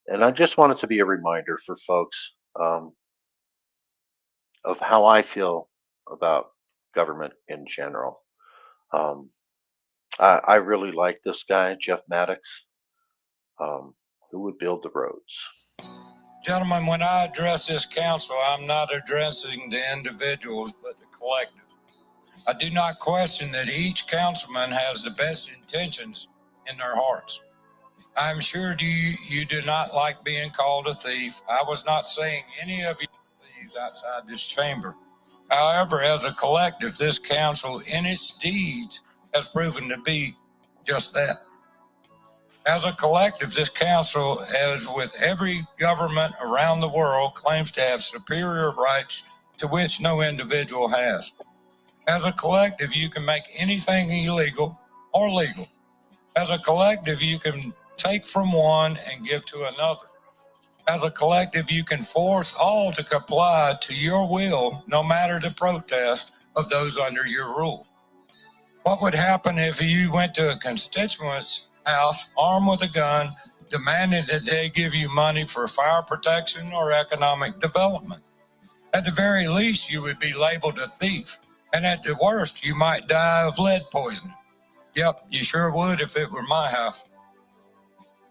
and I just want it to be a reminder for folks of how I feel about government in general. Um, I really like this guy, Jeff Maddox, who would build the roads. Gentlemen, when I address this council, I'm not addressing the individuals, but the collective. I do not question that each councilman has the best intentions in their hearts. I'm sure you do not like being called a thief. I was not saying any of you thieves outside this chamber. However, as a collective, this council in its deeds has proven to be just that. As a collective, this council, as with every government around the world, claims to have superior rights to which no individual has. As a collective, you can make anything illegal or legal. As a collective, you can take from one and give to another. As a collective, you can force all to comply to your will, no matter the protest of those under your rule. What would happen if you went to a constituent's house armed with a gun, demanding that they give you money for fire protection or economic development? At the very least, you would be labeled a thief, and at the worst, you might die of lead poisoning. Yep, you sure would if it were my house.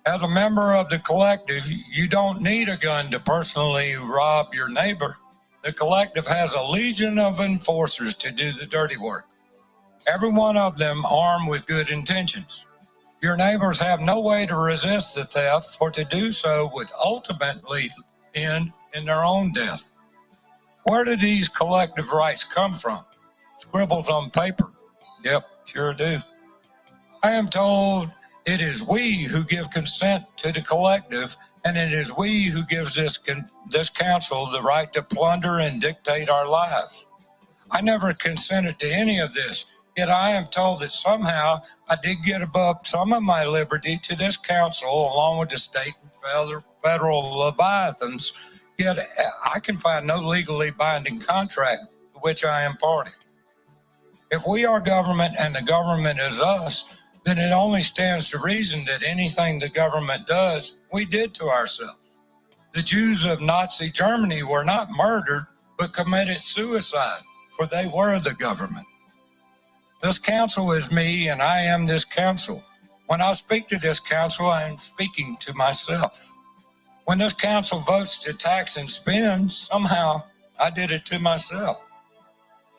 As a member of the collective, you don't need a gun to personally rob your neighbor. The collective has a legion of enforcers to do the dirty work. Every one of them armed with good intentions. Your neighbors have no way to resist the theft, for to do so would ultimately end in their own death. Where do these collective rights come from? Scribbles on paper. Yep, sure do. I am told it is we who give consent to the collective, and it is we who gives this council the right to plunder and dictate our lives. I never consented to any of this, yet I am told that somehow I did get above some of my liberty to this council along with the state and federal leviathans, yet I can find no legally binding contract to which I am party. If we are government and the government is us, then it only stands to reason that anything the government does, we did to ourselves. The Jews of Nazi Germany were not murdered, but committed suicide, for they were the government. This council is me, and I am this council. When I speak to this council, I am speaking to myself. When this council votes to tax and spend, somehow I did it to myself.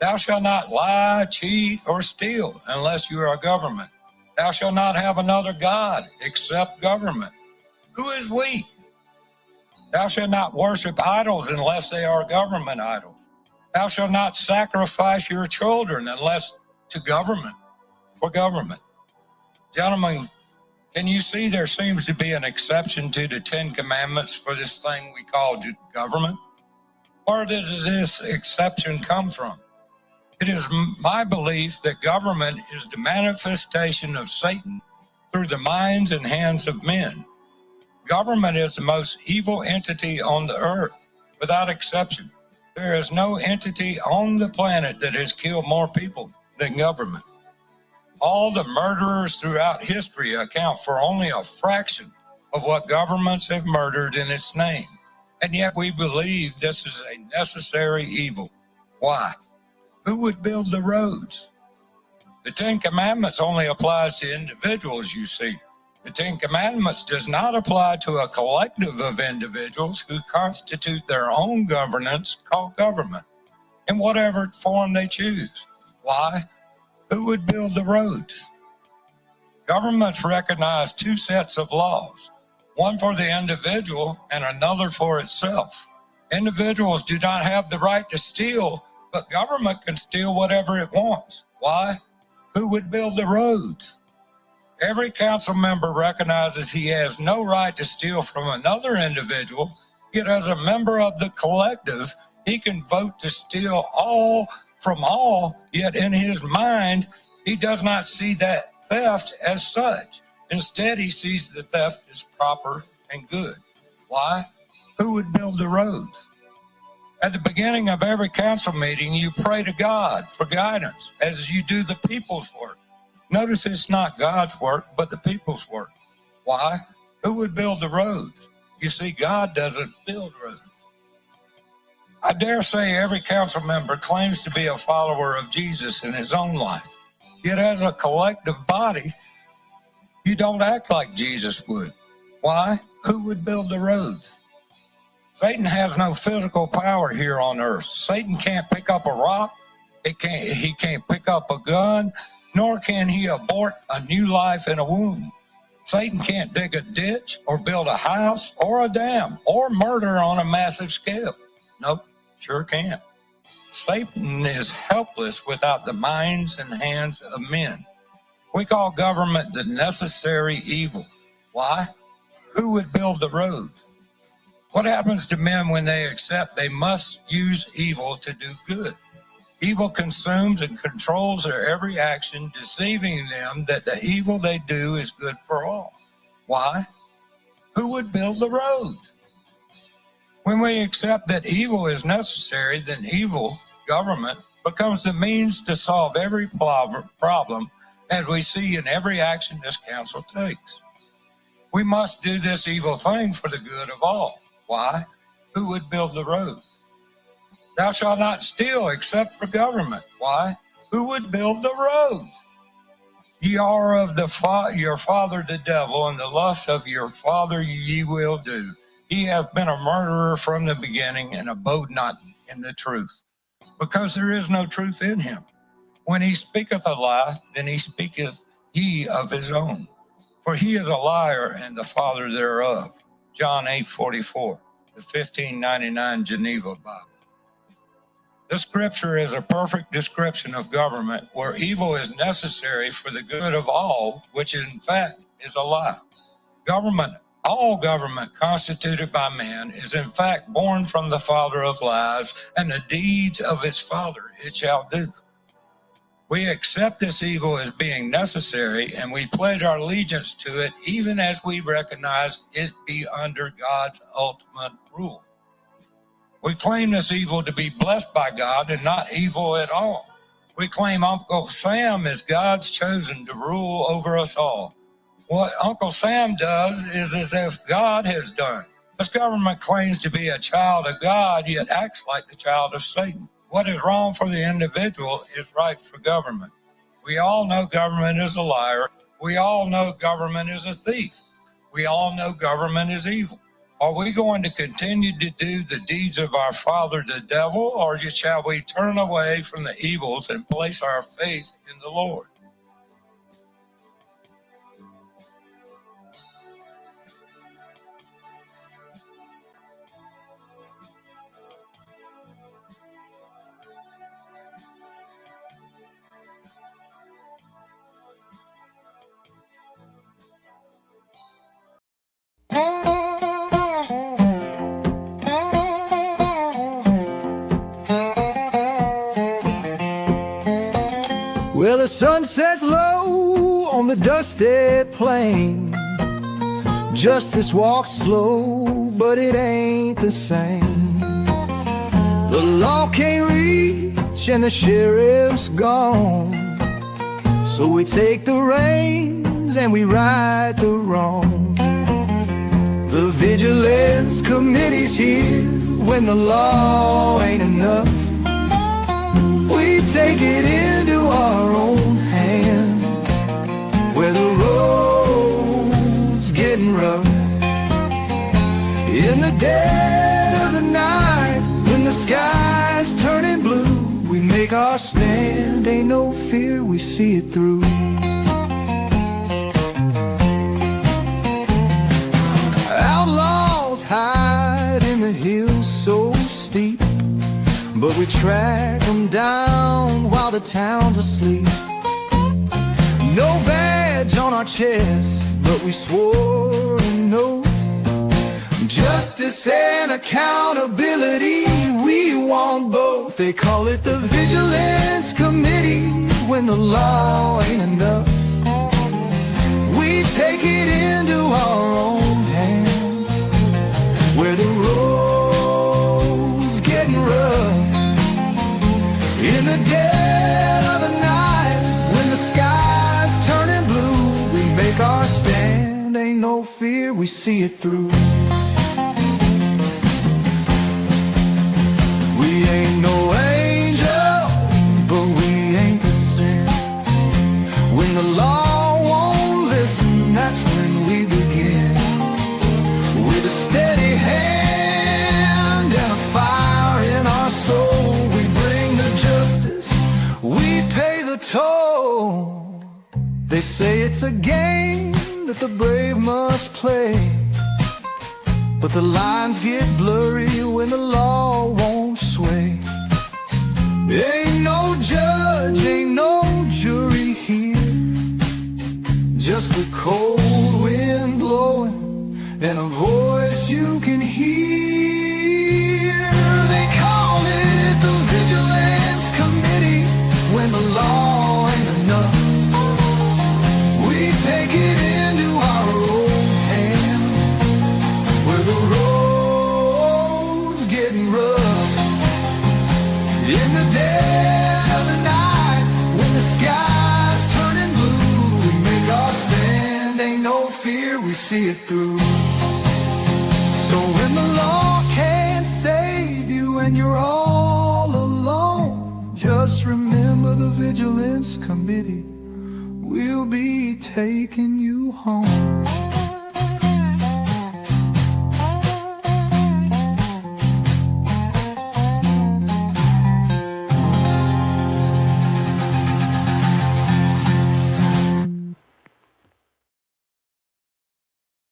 Thou shalt not lie, cheat, or steal unless you are a government. Thou shalt not have another God except government. Who is we? Thou shalt not worship idols unless they are government idols. Thou shalt not sacrifice your children unless to government, for government. Gentlemen, can you see there seems to be an exception to the 10 Commandments for this thing we call government? Where does this exception come from? It is my belief that government is the manifestation of Satan through the minds and hands of men. Government is the most evil entity on the earth, without exception. There is no entity on the planet that has killed more people than government. All the murderers throughout history account for only a fraction of what governments have murdered in its name. And yet we believe this is a necessary evil. Why? Who would build the roads? The 10 Commandments only applies to individuals, you see. The 10 Commandments does not apply to a collective of individuals who constitute their own governance called government, in whatever form they choose. Why? Who would build the roads? Governments recognize two sets of laws, one for the individual and another for itself. Individuals do not have the right to steal, but government can steal whatever it wants. Why? Who would build the roads? Every council member recognizes he has no right to steal from another individual, yet as a member of the collective, he can vote to steal all from all, yet in his mind, he does not see that theft as such. Instead, he sees the theft as proper and good. Why? Who would build the roads? At the beginning of every council meeting, you pray to God for guidance as you do the people's work. Notice it's not God's work, but the people's work. Why? Who would build the roads? You see, God doesn't build roads. I dare say every council member claims to be a follower of Jesus in his own life. Yet as a collective body, you don't act like Jesus would. Why? Who would build the roads? Satan has no physical power here on earth. Satan can't pick up a rock. He can't pick up a gun, nor can he abort a new life in a womb. Satan can't dig a ditch or build a house or a dam or murder on a massive scale. Nope, sure can't. Satan is helpless without the minds and hands of men. We call government the necessary evil. Why? Who would build the roads? What happens to men when they accept they must use evil to do good? Evil consumes and controls their every action, deceiving them that the evil they do is good for all. Why? Who would build the roads? When we accept that evil is necessary, then evil, government, becomes the means to solve every problem as we see in every action this council takes. We must do this evil thing for the good of all. Why? Who would build the roads? Thou shalt not steal except for government. Why? Who would build the roads? Ye are of your father the devil, and the lust of your father ye will do. He hath been a murderer from the beginning, and abode not in the truth, because there is no truth in him. When he speaketh a lie, then he speaketh he of his own, for he is a liar and the father thereof. John 8:44, the 1599 Geneva Bible. The scripture is a perfect description of government where evil is necessary for the good of all, which in fact is a lie. All government constituted by man is in fact born from the father of lies, and the deeds of its father it shall do. We accept this evil as being necessary, and we pledge our allegiance to it even as we recognize it be under God's ultimate rule. We claim this evil to be blessed by God and not evil at all. We claim Uncle Sam is God's chosen to rule over us all. What Uncle Sam does is as if God has done. This government claims to be a child of God, yet acts like the child of Satan. What is wrong for the individual is right for government. We all know government is a liar. We all know government is a thief. We all know government is evil. Are we going to continue to do the deeds of our father, the devil, or shall we turn away from the evils and place our faith in the Lord? Well, the sun sets low on the dusty plain. Justice walks slow, but it ain't the same. The law can't reach and the sheriff's gone. So we take the reins and we right the wrong. The vigilance committee's here when the law ain't enough. We take it into our own hand, where the road's getting rough. In the dead of the night, when the sky's turning blue, we make our stand, ain't no fear, we see it through. Outlaws hide in the hills so steep, but we track them down while the town's asleep. No badge on our chest, but we swore an oath. Justice and accountability, we want both. They call it the Vigilance Committee when the law ain't enough. We take it into our own hands, where the road's getting rough. In the dead of the night, when the sky's turning blue, we make our stand, ain't no fear, we see it through. We ain't no angels, but we ain't the sin. When the law won't listen, that's when we begin. With a steady hand and a fire in our soul, we bring the justice, we pay the toll. They say it's a game that the brave must play, but the lines get blurry when the law won't sway. Ain't no judge, ain't no jury here, just the cold wind blowing and a voice you can hear. They call it the Vigilance Committee when the law ain't enough. We take it into our own hand, where the road's getting rough. In the dead of the night, when the sky's turning blue, we make our stand, ain't no fear, we see it through. So when the law can't save you and you're all alone, just remember the Vigilance Committee. we'll be taking you home.